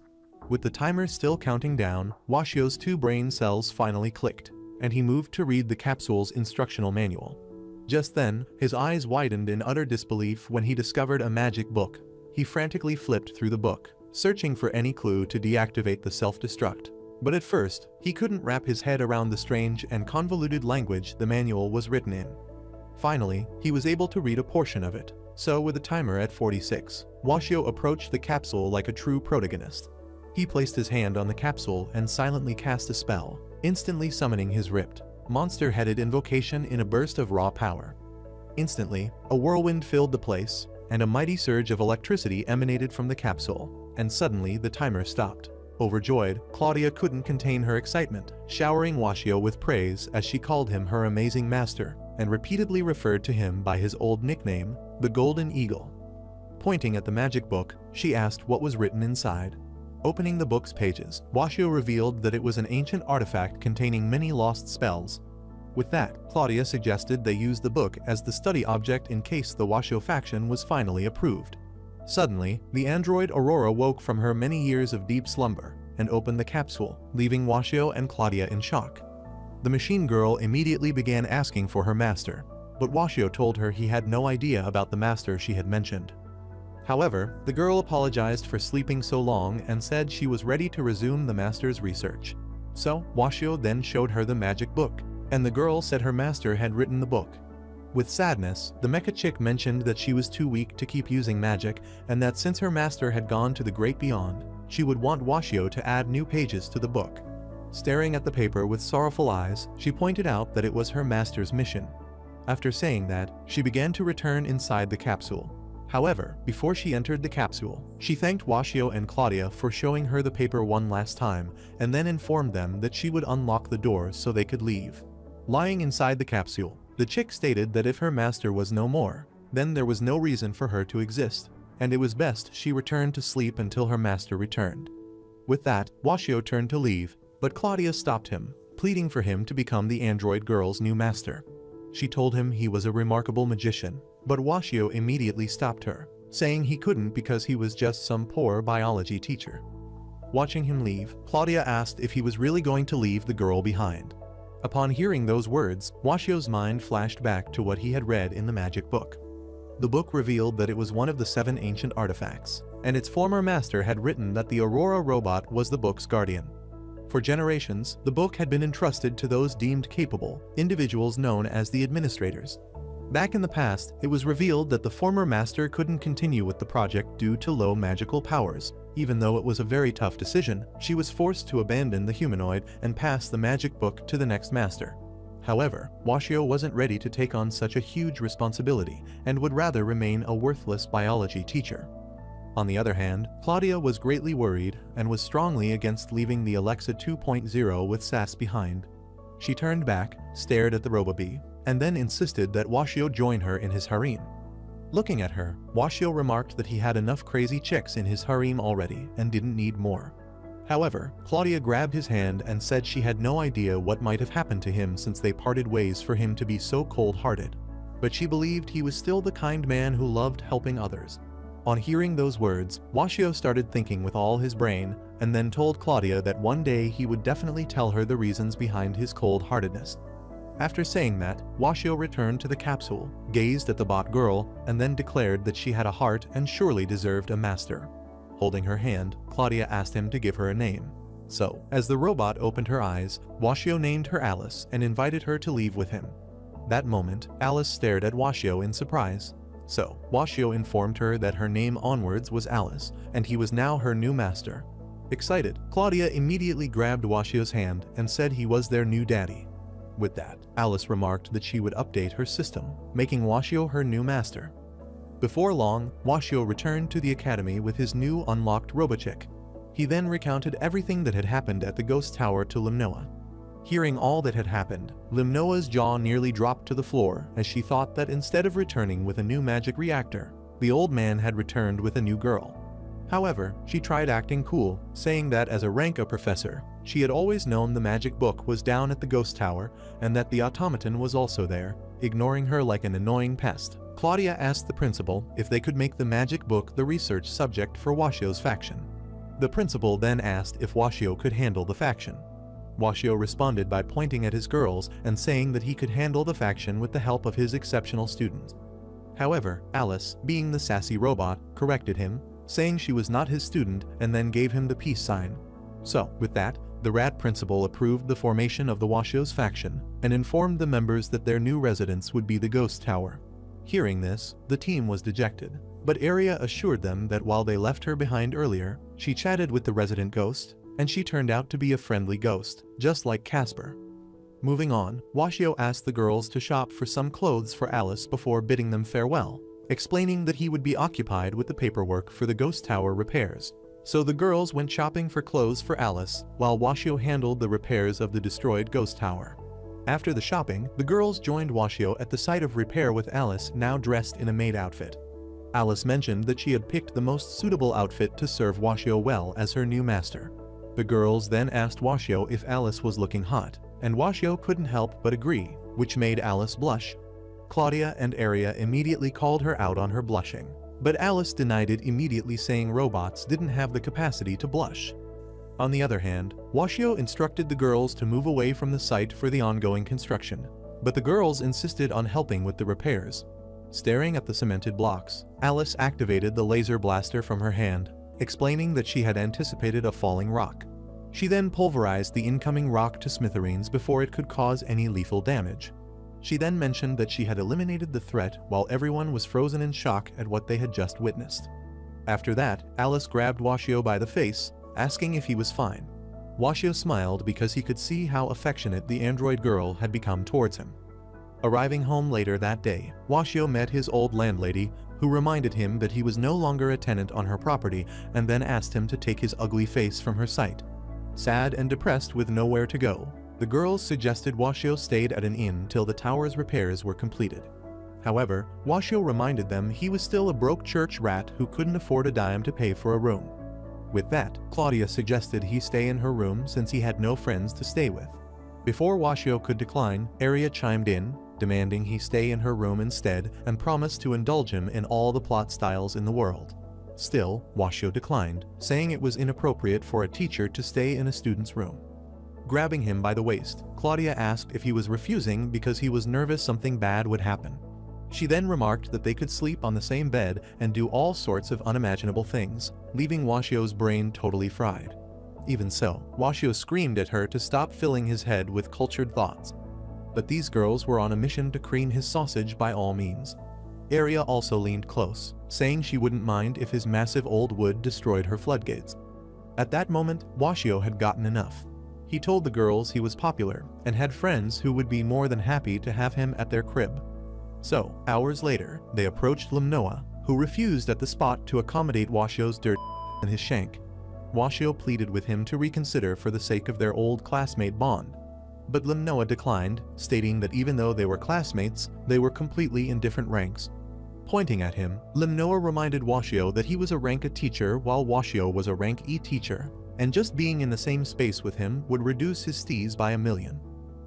With the timer still counting down, Washio's 2 brain cells finally clicked, and he moved to read the capsule's instructional manual. Just then, his eyes widened in utter disbelief when he discovered a magic book. He frantically flipped through the book, searching for any clue to deactivate the self-destruct. But at first, he couldn't wrap his head around the strange and convoluted language the manual was written in. Finally, he was able to read a portion of it. So with a timer at 46, Washio approached the capsule like a true protagonist. He placed his hand on the capsule and silently cast a spell, instantly summoning his ripped, monster-headed invocation in a burst of raw power. Instantly, a whirlwind filled the place, and a mighty surge of electricity emanated from the capsule, and suddenly the timer stopped. Overjoyed, Claudia couldn't contain her excitement, showering Washio with praise as she called him her amazing master, and repeatedly referred to him by his old nickname, the Golden Eagle. Pointing at the magic book, she asked what was written inside. Opening the book's pages, Washio revealed that it was an ancient artifact containing many lost spells. With that, Claudia suggested they use the book as the study object in case the Washio faction was finally approved. Suddenly, the android Aurora woke from her many years of deep slumber and opened the capsule, leaving Washio and Claudia in shock. The machine girl immediately began asking for her master, but Washio told her he had no idea about the master she had mentioned. However, the girl apologized for sleeping so long and said she was ready to resume the master's research. So, Washio then showed her the magic book, and the girl said her master had written the book. With sadness, the mecha chick mentioned that she was too weak to keep using magic, and that since her master had gone to the great beyond, she would want Washio to add new pages to the book. Staring at the paper with sorrowful eyes, she pointed out that it was her master's mission. After saying that, she began to return inside the capsule. However, before she entered the capsule, she thanked Washio and Claudia for showing her the paper one last time, and then informed them that she would unlock the door so they could leave. Lying inside the capsule, the chick stated that if her master was no more, then there was no reason for her to exist, and it was best she returned to sleep until her master returned. With that, Washio turned to leave, but Claudia stopped him, pleading for him to become the android girl's new master. She told him he was a remarkable magician, but Washio immediately stopped her, saying he couldn't because he was just some poor biology teacher. Watching him leave, Claudia asked if he was really going to leave the girl behind. Upon hearing those words, Washio's mind flashed back to what he had read in the magic book. The book revealed that it was one of the 7 ancient artifacts, and its former master had written that the Aurora robot was the book's guardian. For generations, the book had been entrusted to those deemed capable, individuals known as the administrators. Back in the past, it was revealed that the former master couldn't continue with the project due to low magical powers. Even though it was a very tough decision, she was forced to abandon the humanoid and pass the magic book to the next master. However, Washio wasn't ready to take on such a huge responsibility and would rather remain a worthless biology teacher. On the other hand, Claudia was greatly worried and was strongly against leaving the Alexa 2.0 with Sass behind. She turned back, stared at the Robobee, and then insisted that Washio join her in his harem. Looking at her, Washio remarked that he had enough crazy chicks in his harem already and didn't need more. However, Claudia grabbed his hand and said she had no idea what might have happened to him since they parted ways for him to be so cold-hearted. But she believed he was still the kind man who loved helping others. On hearing those words, Washio started thinking with all his brain, and then told Claudia that one day he would definitely tell her the reasons behind his cold-heartedness. After saying that, Washio returned to the capsule, gazed at the bot girl, and then declared that she had a heart and surely deserved a master. Holding her hand, Claudia asked him to give her a name. So, as the robot opened her eyes, Washio named her Alice and invited her to leave with him. That moment, Alice stared at Washio in surprise. So, Washio informed her that her name onwards was Alice, and he was now her new master. Excited, Claudia immediately grabbed Washio's hand and said he was their new daddy. With that, Alice remarked that she would update her system, making Washio her new master. Before long, Washio returned to the academy with his new unlocked Robochick. He then recounted everything that had happened at the ghost tower to Limnoa. Hearing all that had happened, Limnoa's jaw nearly dropped to the floor as she thought that instead of returning with a new magic reactor, the old man had returned with a new girl. However, she tried acting cool, saying that as a Ranka professor, she had always known the magic book was down at the ghost tower and that the automaton was also there, ignoring her like an annoying pest. Claudia asked the principal if they could make the magic book the research subject for Washio's faction. The principal then asked if Washio could handle the faction. Washio responded by pointing at his girls and saying that he could handle the faction with the help of his exceptional students. However, Alice, being the sassy robot, corrected him, saying she was not his student and then gave him the peace sign. So, with that, the rat principal approved the formation of the Washio's faction, and informed the members that their new residence would be the ghost tower. Hearing this, the team was dejected, but Aria assured them that while they left her behind earlier, she chatted with the resident ghost, and she turned out to be a friendly ghost, just like Casper. Moving on, Washio asked the girls to shop for some clothes for Alice before bidding them farewell, explaining that he would be occupied with the paperwork for the ghost tower repairs. So the girls went shopping for clothes for Alice, while Washio handled the repairs of the destroyed ghost tower. After the shopping, the girls joined Washio at the site of repair with Alice now dressed in a maid outfit. Alice mentioned that she had picked the most suitable outfit to serve Washio well as her new master. The girls then asked Washio if Alice was looking hot, and Washio couldn't help but agree, which made Alice blush. Claudia and Aria immediately called her out on her blushing, but Alice denied it, immediately saying robots didn't have the capacity to blush. On the other hand, Washio instructed the girls to move away from the site for the ongoing construction, but the girls insisted on helping with the repairs. Staring at the cemented blocks, Alice activated the laser blaster from her hand, explaining that she had anticipated a falling rock. She then pulverized the incoming rock to smithereens before it could cause any lethal damage. She then mentioned that she had eliminated the threat while everyone was frozen in shock at what they had just witnessed. After that, Alice grabbed Washio by the face, asking if he was fine. Washio smiled because he could see how affectionate the android girl had become towards him. Arriving home later that day, Washio met his old landlady, who reminded him that he was no longer a tenant on her property and then asked him to take his ugly face from her sight. Sad and depressed with nowhere to go, the girls suggested Washio stayed at an inn till the tower's repairs were completed. However, Washio reminded them he was still a broke church rat who couldn't afford a dime to pay for a room. With that, Claudia suggested he stay in her room since he had no friends to stay with. Before Washio could decline, Aria chimed in, demanding he stay in her room instead and promised to indulge him in all the plot styles in the world. Still, Washio declined, saying it was inappropriate for a teacher to stay in a student's room. Grabbing him by the waist, Claudia asked if he was refusing because he was nervous something bad would happen. She then remarked that they could sleep on the same bed and do all sorts of unimaginable things, leaving Washio's brain totally fried. Even so, Washio screamed at her to stop filling his head with cultured thoughts. But these girls were on a mission to cream his sausage by all means. Aria also leaned close, saying she wouldn't mind if his massive old wood destroyed her floodgates. At that moment, Washio had gotten enough. He told the girls he was popular and had friends who would be more than happy to have him at their crib. So, hours later, they approached Limnoa, who refused at the spot to accommodate Washio's dirt and his shank. Washio pleaded with him to reconsider for the sake of their old classmate bond. But Limnoa declined, stating that even though they were classmates, they were completely in different ranks. Pointing at him, Limnoa reminded Washio that he was a rank A teacher while Washio was a rank E teacher, and just being in the same space with him would reduce his stees by 1,000,000.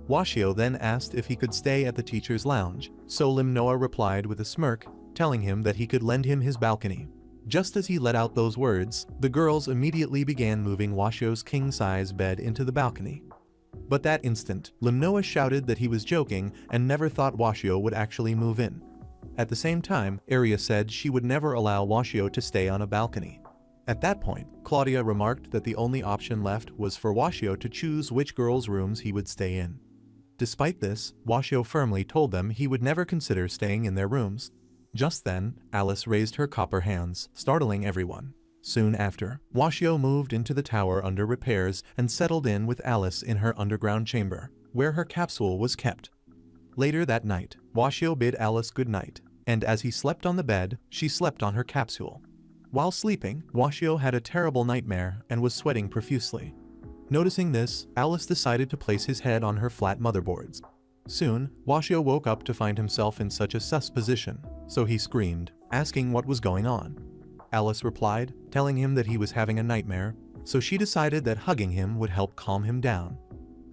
Washio then asked if he could stay at the teacher's lounge, so Limnoa replied with a smirk, telling him that he could lend him his balcony. Just as he let out those words, the girls immediately began moving Washio's king-size bed into the balcony. But that instant, Limnoa shouted that he was joking and never thought Washio would actually move in. At the same time, Aria said she would never allow Washio to stay on a balcony. At that point, Claudia remarked that the only option left was for Washio to choose which girls' rooms he would stay in. Despite this, Washio firmly told them he would never consider staying in their rooms. Just then, Alice raised her copper hands, startling everyone. Soon after, Washio moved into the tower under repairs and settled in with Alice in her underground chamber, where her capsule was kept. Later that night, Washio bid Alice good night, and as he slept on the bed, she slept on her capsule. While sleeping, Washio had a terrible nightmare and was sweating profusely. Noticing this, Alice decided to place his head on her flat motherboards. Soon, Washio woke up to find himself in such a sus position, so he screamed, asking what was going on. Alice replied, telling him that he was having a nightmare, so she decided that hugging him would help calm him down.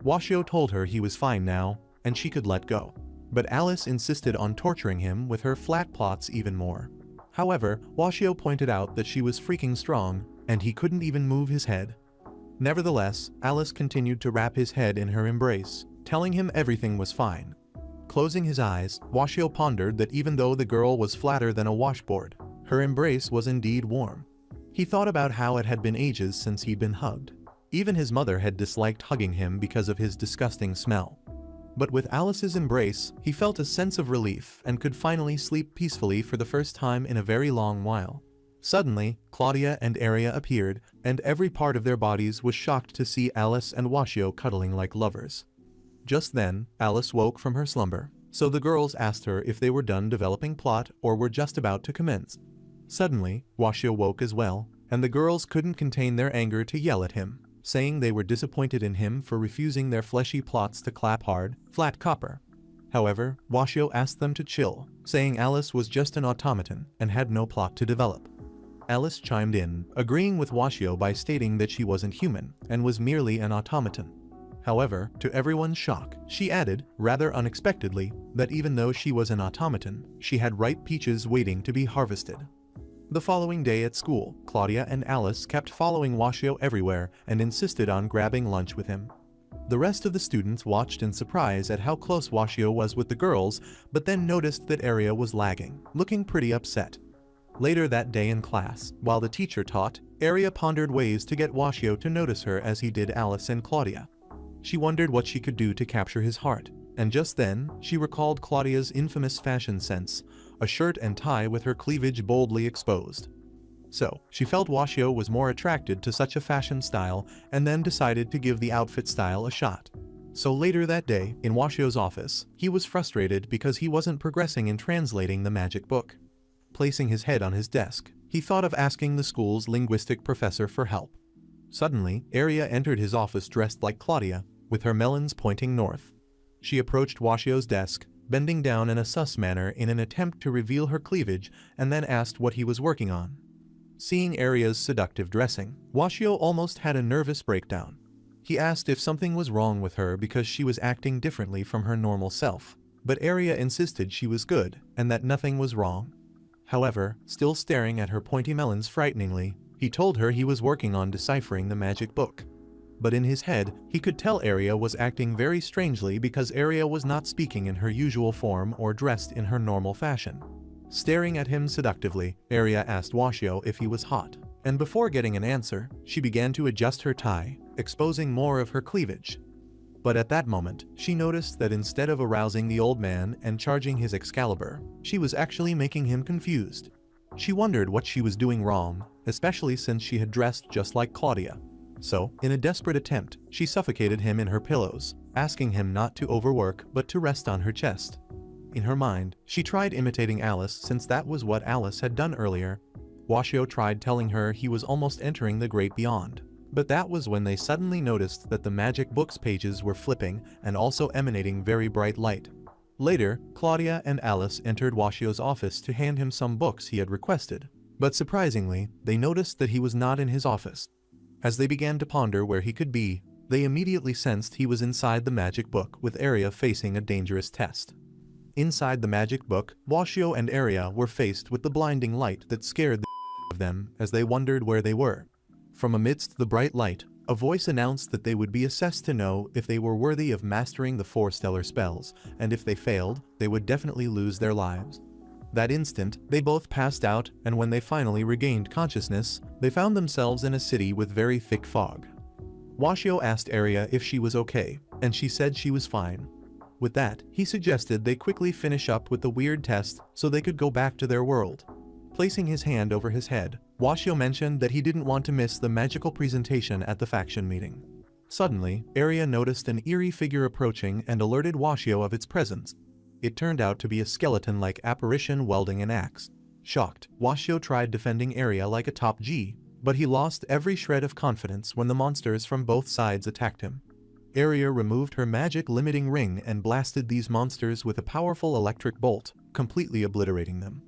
Washio told her he was fine now, and she could let go. But Alice insisted on torturing him with her flat plots even more. However, Washio pointed out that she was freaking strong, and he couldn't even move his head. Nevertheless, Alice continued to wrap his head in her embrace, telling him everything was fine. Closing his eyes, Washio pondered that even though the girl was flatter than a washboard, her embrace was indeed warm. He thought about how it had been ages since he'd been hugged. Even his mother had disliked hugging him because of his disgusting smell. But with Alice's embrace, he felt a sense of relief and could finally sleep peacefully for the first time in a very long while. Suddenly, Claudia and Aria appeared, and every part of their bodies was shocked to see Alice and Washio cuddling like lovers. Just then, Alice woke from her slumber, so the girls asked her if they were done developing plot or were just about to commence. Suddenly, Washio woke as well, and the girls couldn't contain their anger to yell at him, saying they were disappointed in him for refusing their fleshy plots to clap hard, flat copper. However, Washio asked them to chill, saying Alice was just an automaton and had no plot to develop. Alice chimed in, agreeing with Washio by stating that she wasn't human and was merely an automaton. However, to everyone's shock, she added, rather unexpectedly, that even though she was an automaton, she had ripe peaches waiting to be harvested. The following day at school, Claudia and Alice kept following Washio everywhere and insisted on grabbing lunch with him. The rest of the students watched in surprise at how close Washio was with the girls, but then noticed that Aria was lagging, looking pretty upset. Later that day in class, while the teacher taught, Aria pondered ways to get Washio to notice her as he did Alice and Claudia. She wondered what she could do to capture his heart, and just then, she recalled Claudia's infamous fashion sense, a shirt and tie with her cleavage boldly exposed. So, she felt Washio was more attracted to such a fashion style and then decided to give the outfit style a shot. So later that day, in Washio's office, he was frustrated because he wasn't progressing in translating the magic book. Placing his head on his desk, he thought of asking the school's linguistic professor for help. Suddenly, Aria entered his office dressed like Claudia, with her melons pointing north. She approached Washio's desk, bending down in a sus manner in an attempt to reveal her cleavage, and then asked what he was working on. Seeing Aria's seductive dressing, Washio almost had a nervous breakdown. He asked if something was wrong with her because she was acting differently from her normal self, but Aria insisted she was good and that nothing was wrong. However, still staring at her pointy melons frighteningly, he told her he was working on deciphering the magic book. But in his head, he could tell Aria was acting very strangely because Aria was not speaking in her usual form or dressed in her normal fashion. Staring at him seductively, Aria asked Washio if he was hot, and before getting an answer, she began to adjust her tie, exposing more of her cleavage. But at that moment, she noticed that instead of arousing the old man and charging his Excalibur, she was actually making him confused. She wondered what she was doing wrong, especially since she had dressed just like Claudia. So, in a desperate attempt, she suffocated him in her pillows, asking him not to overwork but to rest on her chest. In her mind, she tried imitating Alice since that was what Alice had done earlier. Washio tried telling her he was almost entering the great beyond. But that was when they suddenly noticed that the magic book's pages were flipping and also emanating very bright light. Later, Claudia and Alice entered Washio's office to hand him some books he had requested. But surprisingly, they noticed that he was not in his office. As they began to ponder where he could be, they immediately sensed he was inside the magic book with Aria facing a dangerous test. Inside the magic book, Washio and Aria were faced with the blinding light that scared the of them as they wondered where they were. From amidst the bright light, a voice announced that they would be assessed to know if they were worthy of mastering the 4 stellar spells, and if they failed, they would definitely lose their lives. That instant, they both passed out, and when they finally regained consciousness, they found themselves in a city with very thick fog. Washio asked Aria if she was okay, and she said she was fine. With that, he suggested they quickly finish up with the weird test so they could go back to their world. Placing his hand over his head, Washio mentioned that he didn't want to miss the magical presentation at the faction meeting. Suddenly, Aria noticed an eerie figure approaching and alerted Washio of its presence. It turned out to be a skeleton-like apparition wielding an axe. Shocked, Washio tried defending Aria like a top G, but he lost every shred of confidence when the monsters from both sides attacked him. Aria removed her magic limiting ring and blasted these monsters with a powerful electric bolt, completely obliterating them.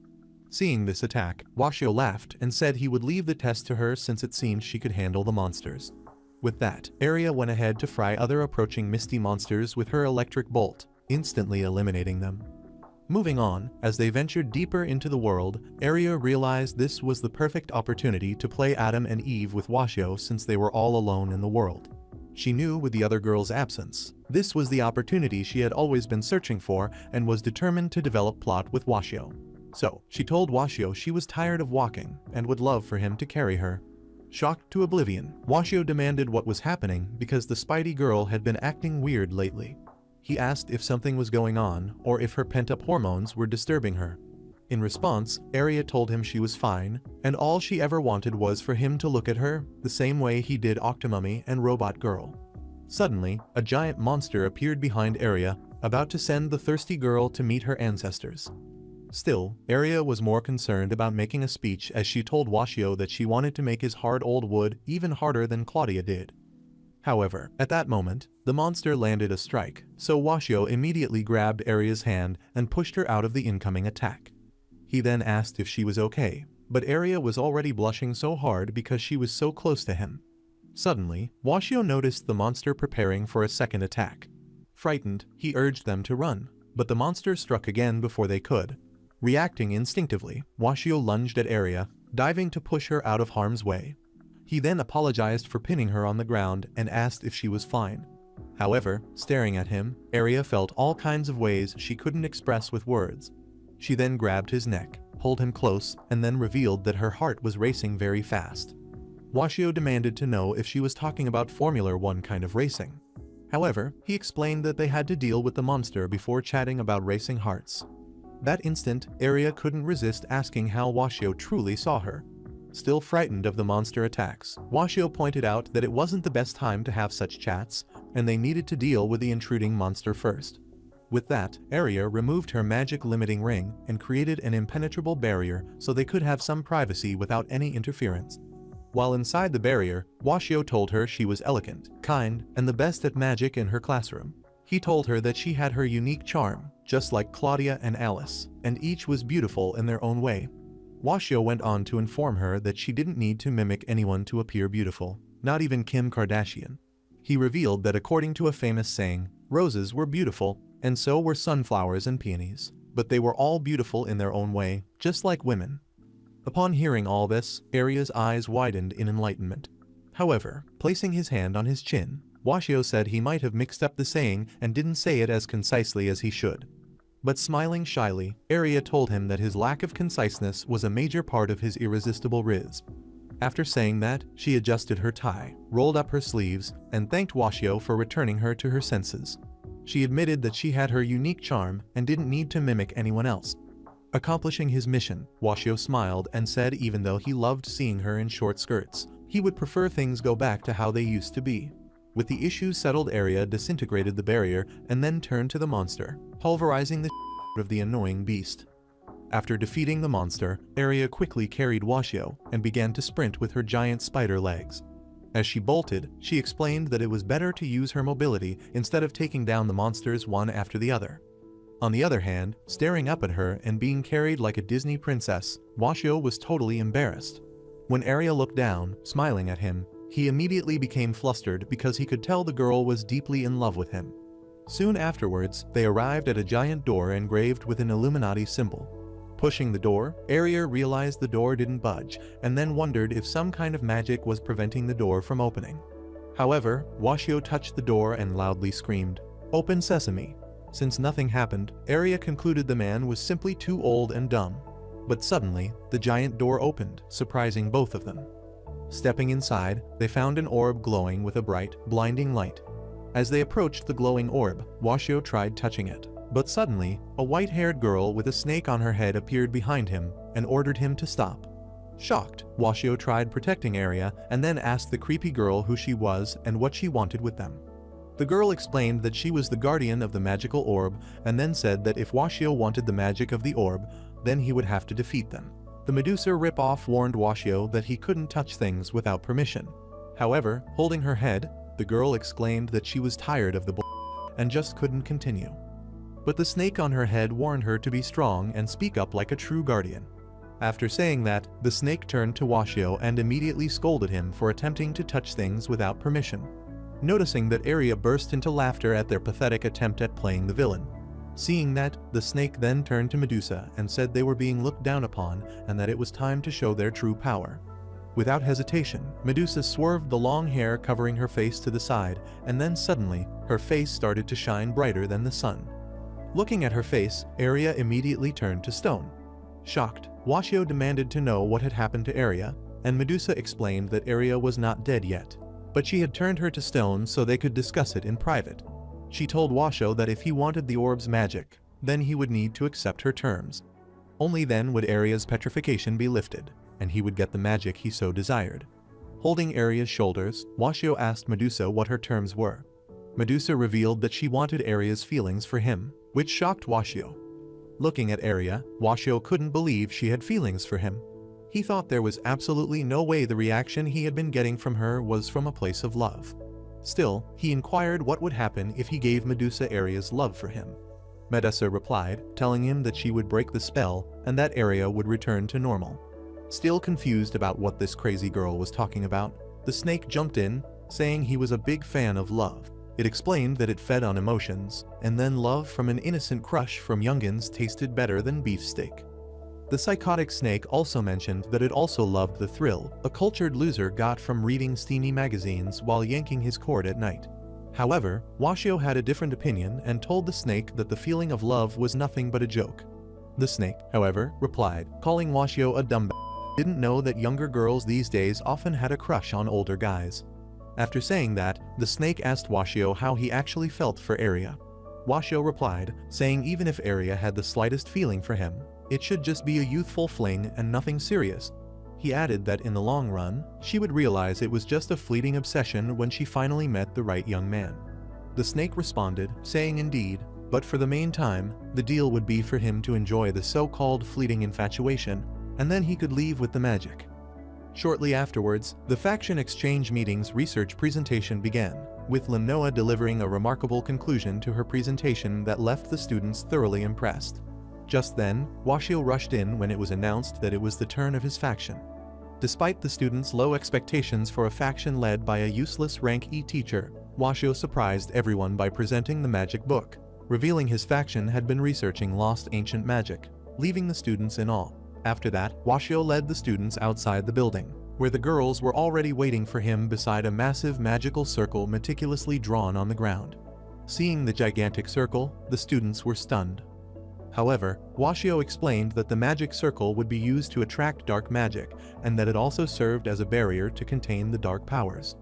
Seeing this attack, Washio laughed and said he would leave the test to her since it seemed she could handle the monsters. With that, Aria went ahead to fry other approaching misty monsters with her electric bolt, instantly eliminating them. Moving on, as they ventured deeper into the world, Aria realized this was the perfect opportunity to play Adam and Eve with Washio since they were all alone in the world. She knew with the other girl's absence, this was the opportunity she had always been searching for and was determined to develop plot with Washio. So, she told Washio she was tired of walking and would love for him to carry her. Shocked to oblivion, Washio demanded what was happening because the Spidey girl had been acting weird lately. He asked if something was going on or if her pent-up hormones were disturbing her. In response, Arya told him she was fine, and all she ever wanted was for him to look at her, the same way he did Octomummy and Robot Girl. Suddenly, a giant monster appeared behind Arya, about to send the thirsty girl to meet her ancestors. Still, Arya was more concerned about making a speech as she told Washio that she wanted to make his hard old wood even harder than Claudia did. However, at that moment, the monster landed a strike, so Washio immediately grabbed Arya's hand and pushed her out of the incoming attack. He then asked if she was okay, but Arya was already blushing so hard because she was so close to him. Suddenly, Washio noticed the monster preparing for a second attack. Frightened, he urged them to run, but the monster struck again before they could. Reacting instinctively, Washio lunged at Arya, diving to push her out of harm's way. He then apologized for pinning her on the ground and asked if she was fine. However, staring at him, Arya felt all kinds of ways she couldn't express with words. She then grabbed his neck, pulled him close, and then revealed that her heart was racing very fast. Washio demanded to know if she was talking about Formula 1 kind of racing. However, he explained that they had to deal with the monster before chatting about racing hearts. That instant, Arya couldn't resist asking how Washio truly saw her. Still frightened of the monster attacks, Washio pointed out that it wasn't the best time to have such chats, and they needed to deal with the intruding monster first. With that, Arya removed her magic limiting ring and created an impenetrable barrier so they could have some privacy without any interference. While inside the barrier, Washio told her she was elegant, kind, and the best at magic in her classroom. He told her that she had her unique charm, just like Claudia and Alice, and each was beautiful in their own way. Washio went on to inform her that she didn't need to mimic anyone to appear beautiful, not even Kim Kardashian. He revealed that according to a famous saying, roses were beautiful, and so were sunflowers and peonies, but they were all beautiful in their own way, just like women. Upon hearing all this, Arya's eyes widened in enlightenment. However, placing his hand on his chin, Washio said he might have mixed up the saying and didn't say it as concisely as he should. But smiling shyly, Arya told him that his lack of conciseness was a major part of his irresistible riz. After saying that, she adjusted her tie, rolled up her sleeves, and thanked Washio for returning her to her senses. She admitted that she had her unique charm and didn't need to mimic anyone else. Accomplishing his mission, Washio smiled and said even though he loved seeing her in short skirts, he would prefer things go back to how they used to be. With the issue settled, Arya disintegrated the barrier and then turned to the monster, pulverizing the of the annoying beast. After defeating the monster, Arya quickly carried Washio and began to sprint with her giant spider legs. As she bolted, she explained that it was better to use her mobility instead of taking down the monsters one after the other. On the other hand, staring up at her and being carried like a Disney princess, Washio was totally embarrassed. When Arya looked down, smiling at him, he immediately became flustered because he could tell the girl was deeply in love with him. Soon afterwards, they arrived at a giant door engraved with an Illuminati symbol. Pushing the door, Arya realized the door didn't budge and then wondered if some kind of magic was preventing the door from opening. However, Washio touched the door and loudly screamed, "Open sesame." Since nothing happened, Arya concluded the man was simply too old and dumb. But suddenly, the giant door opened, surprising both of them. Stepping inside, they found an orb glowing with a bright, blinding light. As they approached the glowing orb, Washio tried touching it, but suddenly, a white-haired girl with a snake on her head appeared behind him and ordered him to stop. Shocked, Washio tried protecting Arya and then asked the creepy girl who she was and what she wanted with them. The girl explained that she was the guardian of the magical orb and then said that if Washio wanted the magic of the orb, then he would have to defeat them. The Medusa rip-off warned Washio that he couldn't touch things without permission. However, holding her head, the girl exclaimed that she was tired of the and just couldn't continue. But the snake on her head warned her to be strong and speak up like a true guardian. After saying that, the snake turned to Washio and immediately scolded him for attempting to touch things without permission. Noticing that, Arya burst into laughter at their pathetic attempt at playing the villain. Seeing that, the snake then turned to Medusa and said they were being looked down upon and that it was time to show their true power. Without hesitation, Medusa swerved the long hair covering her face to the side, and then suddenly, her face started to shine brighter than the sun. Looking at her face, Arya immediately turned to stone. Shocked, Washio demanded to know what had happened to Arya, and Medusa explained that Arya was not dead yet, but she had turned her to stone so they could discuss it in private. She told Washo that if he wanted the orb's magic, then he would need to accept her terms. Only then would Aria's petrification be lifted, and he would get the magic he so desired. Holding Aria's shoulders, Washo asked Medusa what her terms were. Medusa revealed that she wanted Aria's feelings for him, which shocked Washo. Looking at Aria, Washo couldn't believe she had feelings for him. He thought there was absolutely no way the reaction he had been getting from her was from a place of love. Still, he inquired what would happen if he gave Medusa Aria's love for him. Medusa replied, telling him that she would break the spell and that Aria would return to normal. Still confused about what this crazy girl was talking about, the snake jumped in, saying he was a big fan of love. It explained that it fed on emotions, and then love from an innocent crush from youngins tasted better than beefsteak. The psychotic snake also mentioned that it also loved the thrill a cultured loser got from reading steamy magazines while yanking his cord at night. However, Washo had a different opinion and told the snake that the feeling of love was nothing but a joke. The snake, however, replied, calling Washo a dumb didn't know that younger girls these days often had a crush on older guys. After saying that, the snake asked Washo how he actually felt for Aria. Washo replied, saying even if Aria had the slightest feeling for him, it should just be a youthful fling and nothing serious. He added that in the long run, she would realize it was just a fleeting obsession when she finally met the right young man. The snake responded, saying indeed, but for the main time, the deal would be for him to enjoy the so-called fleeting infatuation, and then he could leave with the magic. Shortly afterwards, the faction exchange meeting's research presentation began, with Limnoa delivering a remarkable conclusion to her presentation that left the students thoroughly impressed. Just then, Washo rushed in when it was announced that it was the turn of his faction. Despite the students' low expectations for a faction led by a useless rank E teacher, Washo surprised everyone by presenting the magic book, revealing his faction had been researching lost ancient magic, leaving the students in awe. After that, Washo led the students outside the building, where the girls were already waiting for him beside a massive magical circle meticulously drawn on the ground. Seeing the gigantic circle, the students were stunned. However, Washo explained that the magic circle would be used to attract dark magic, and that it also served as a barrier to contain the dark powers.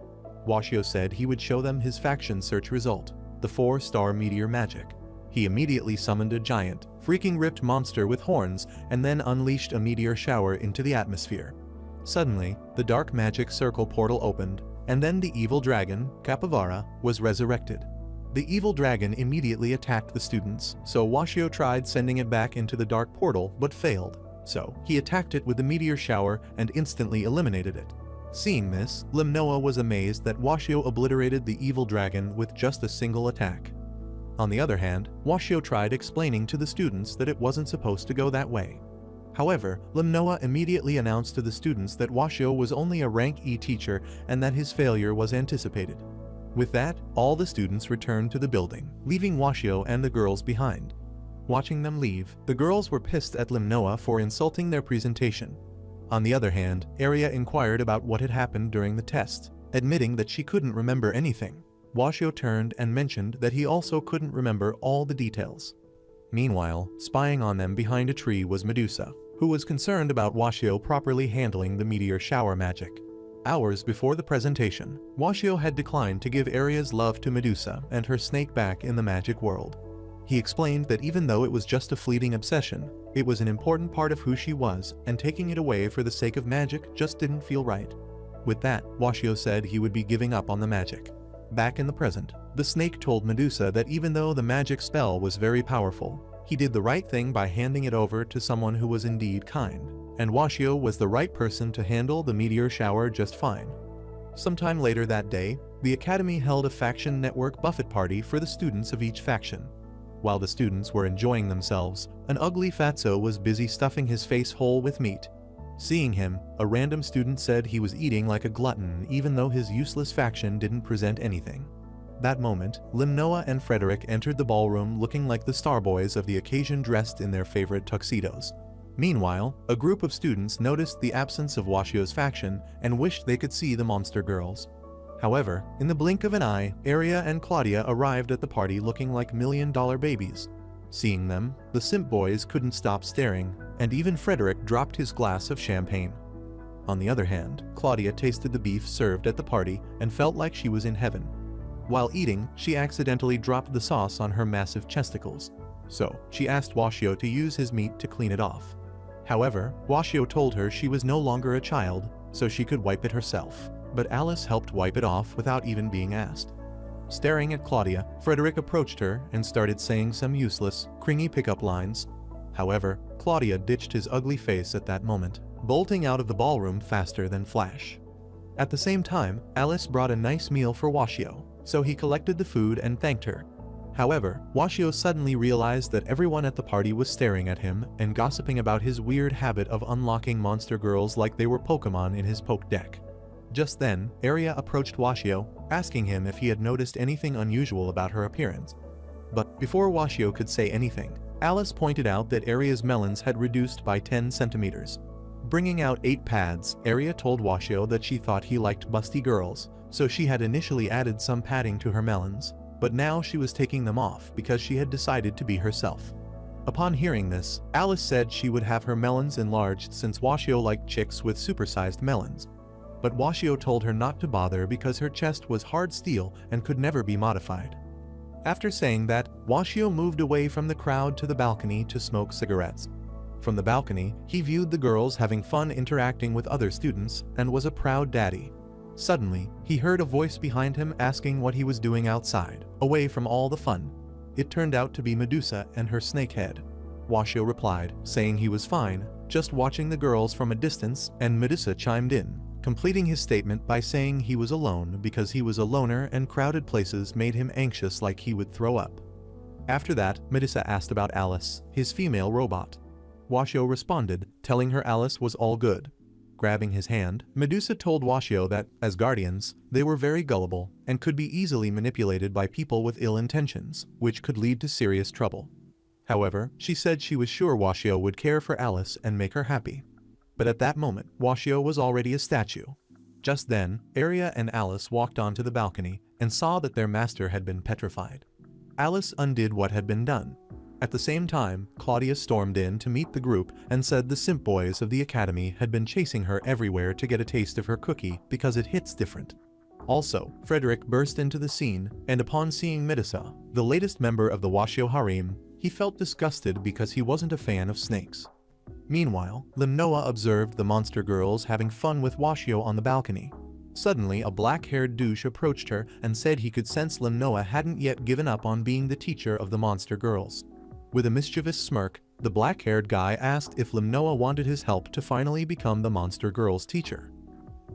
Washo said he would show them his faction search result, the 4-star meteor magic. He immediately summoned a giant, freaking ripped monster with horns and then unleashed a meteor shower into the atmosphere. Suddenly, the dark magic circle portal opened, and then the evil dragon, Capivara, was resurrected. The evil dragon immediately attacked the students, so Washo tried sending it back into the dark portal but failed. So, he attacked it with the meteor shower and instantly eliminated it. Seeing this, Limnoa was amazed that Washo obliterated the evil dragon with just a single attack. On the other hand, Washo tried explaining to the students that it wasn't supposed to go that way. However, Limnoa immediately announced to the students that Washo was only a rank E teacher and that his failure was anticipated. With that, all the students returned to the building, leaving Washo and the girls behind. Watching them leave, the girls were pissed at Limnoa for insulting their presentation. On the other hand, Aria inquired about what had happened during the test, admitting that she couldn't remember anything. Washo turned and mentioned that he also couldn't remember all the details. Meanwhile, spying on them behind a tree was Medusa, who was concerned about Washo properly handling the meteor shower magic. Hours before the presentation, Washo had declined to give Aria's love to Medusa and her snake back in the magic world. He explained that even though it was just a fleeting obsession, it was an important part of who she was, and taking it away for the sake of magic just didn't feel right. With that, Washo said he would be giving up on the magic. Back in the present, the snake told Medusa that even though the magic spell was very powerful, he did the right thing by handing it over to someone who was indeed kind, and Washo was the right person to handle the meteor shower just fine. Sometime later that day, the Academy held a faction network buffet party for the students of each faction. While the students were enjoying themselves, an ugly fatso was busy stuffing his face whole with meat. Seeing him, a random student said he was eating like a glutton even though his useless faction didn't present anything. That moment, Limnoa and Frederick entered the ballroom looking like the starboys of the occasion dressed in their favorite tuxedos. Meanwhile, a group of students noticed the absence of Washo's faction and wished they could see the monster girls. However, in the blink of an eye, Aria and Claudia arrived at the party looking like million-dollar babies. Seeing them, the simp boys couldn't stop staring, and even Frederick dropped his glass of champagne. On the other hand, Claudia tasted the beef served at the party and felt like she was in heaven. While eating, she accidentally dropped the sauce on her massive chesticles. So, she asked Washio to use his meat to clean it off. However, Washio told her she was no longer a child, so she could wipe it herself. But Alice helped wipe it off without even being asked. Staring at Claudia, Frederick approached her and started saying some useless, cringy pickup lines. However, Claudia ditched his ugly face at that moment, bolting out of the ballroom faster than Flash. At the same time, Alice brought a nice meal for Washio, so he collected the food and thanked her. However, Washio suddenly realized that everyone at the party was staring at him and gossiping about his weird habit of unlocking monster girls like they were Pokemon in his Poke deck. Just then, Aria approached Washio, asking him if he had noticed anything unusual about her appearance. But before Washio could say anything, Alice pointed out that Aria's melons had reduced by 10 centimeters. Bringing out 8 pads, Aria told Washio that she thought he liked busty girls, so she had initially added some padding to her melons, but now she was taking them off because she had decided to be herself. Upon hearing this, Alice said she would have her melons enlarged since Washio liked chicks with supersized melons. But Washio told her not to bother because her chest was hard steel and could never be modified. After saying that, Washio moved away from the crowd to the balcony to smoke cigarettes. From the balcony, he viewed the girls having fun interacting with other students and was a proud daddy. Suddenly, he heard a voice behind him asking what he was doing outside, away from all the fun. It turned out to be Medusa and her snake head. Washio replied, saying he was fine, just watching the girls from a distance, and Medusa chimed in, completing his statement by saying he was alone because he was a loner and crowded places made him anxious like he would throw up. After that, Medusa asked about Alice, his female robot. Washio responded, telling her Alice was all good. Grabbing his hand, Medusa told Washio that, as guardians, they were very gullible and could be easily manipulated by people with ill intentions, which could lead to serious trouble. However, she said she was sure Washio would care for Alice and make her happy. But at that moment, Washio was already a statue. Just then, Aria and Alice walked onto the balcony and saw that their master had been petrified. Alice undid what had been done. At the same time, Claudia stormed in to meet the group and said the simp boys of the academy had been chasing her everywhere to get a taste of her cookie because it hits different. Also, Frederick burst into the scene, and upon seeing Medusa, the latest member of the Washio harem, he felt disgusted because he wasn't a fan of snakes. Meanwhile, Limnoa observed the monster girls having fun with Washio on the balcony. Suddenly, a black-haired douche approached her and said he could sense Limnoa hadn't yet given up on being the teacher of the monster girls. With a mischievous smirk, the black-haired guy asked if Limnoa wanted his help to finally become the monster girl's teacher.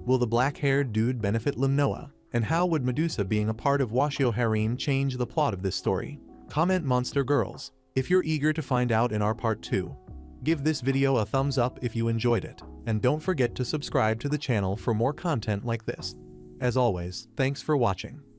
Will the black-haired dude benefit Limnoa? And how would Medusa being a part of Washio harem change the plot of this story? Comment monster girls if you're eager to find out in our part 2. Give this video a thumbs up if you enjoyed it, and don't forget to subscribe to the channel for more content like this. As always, thanks for watching.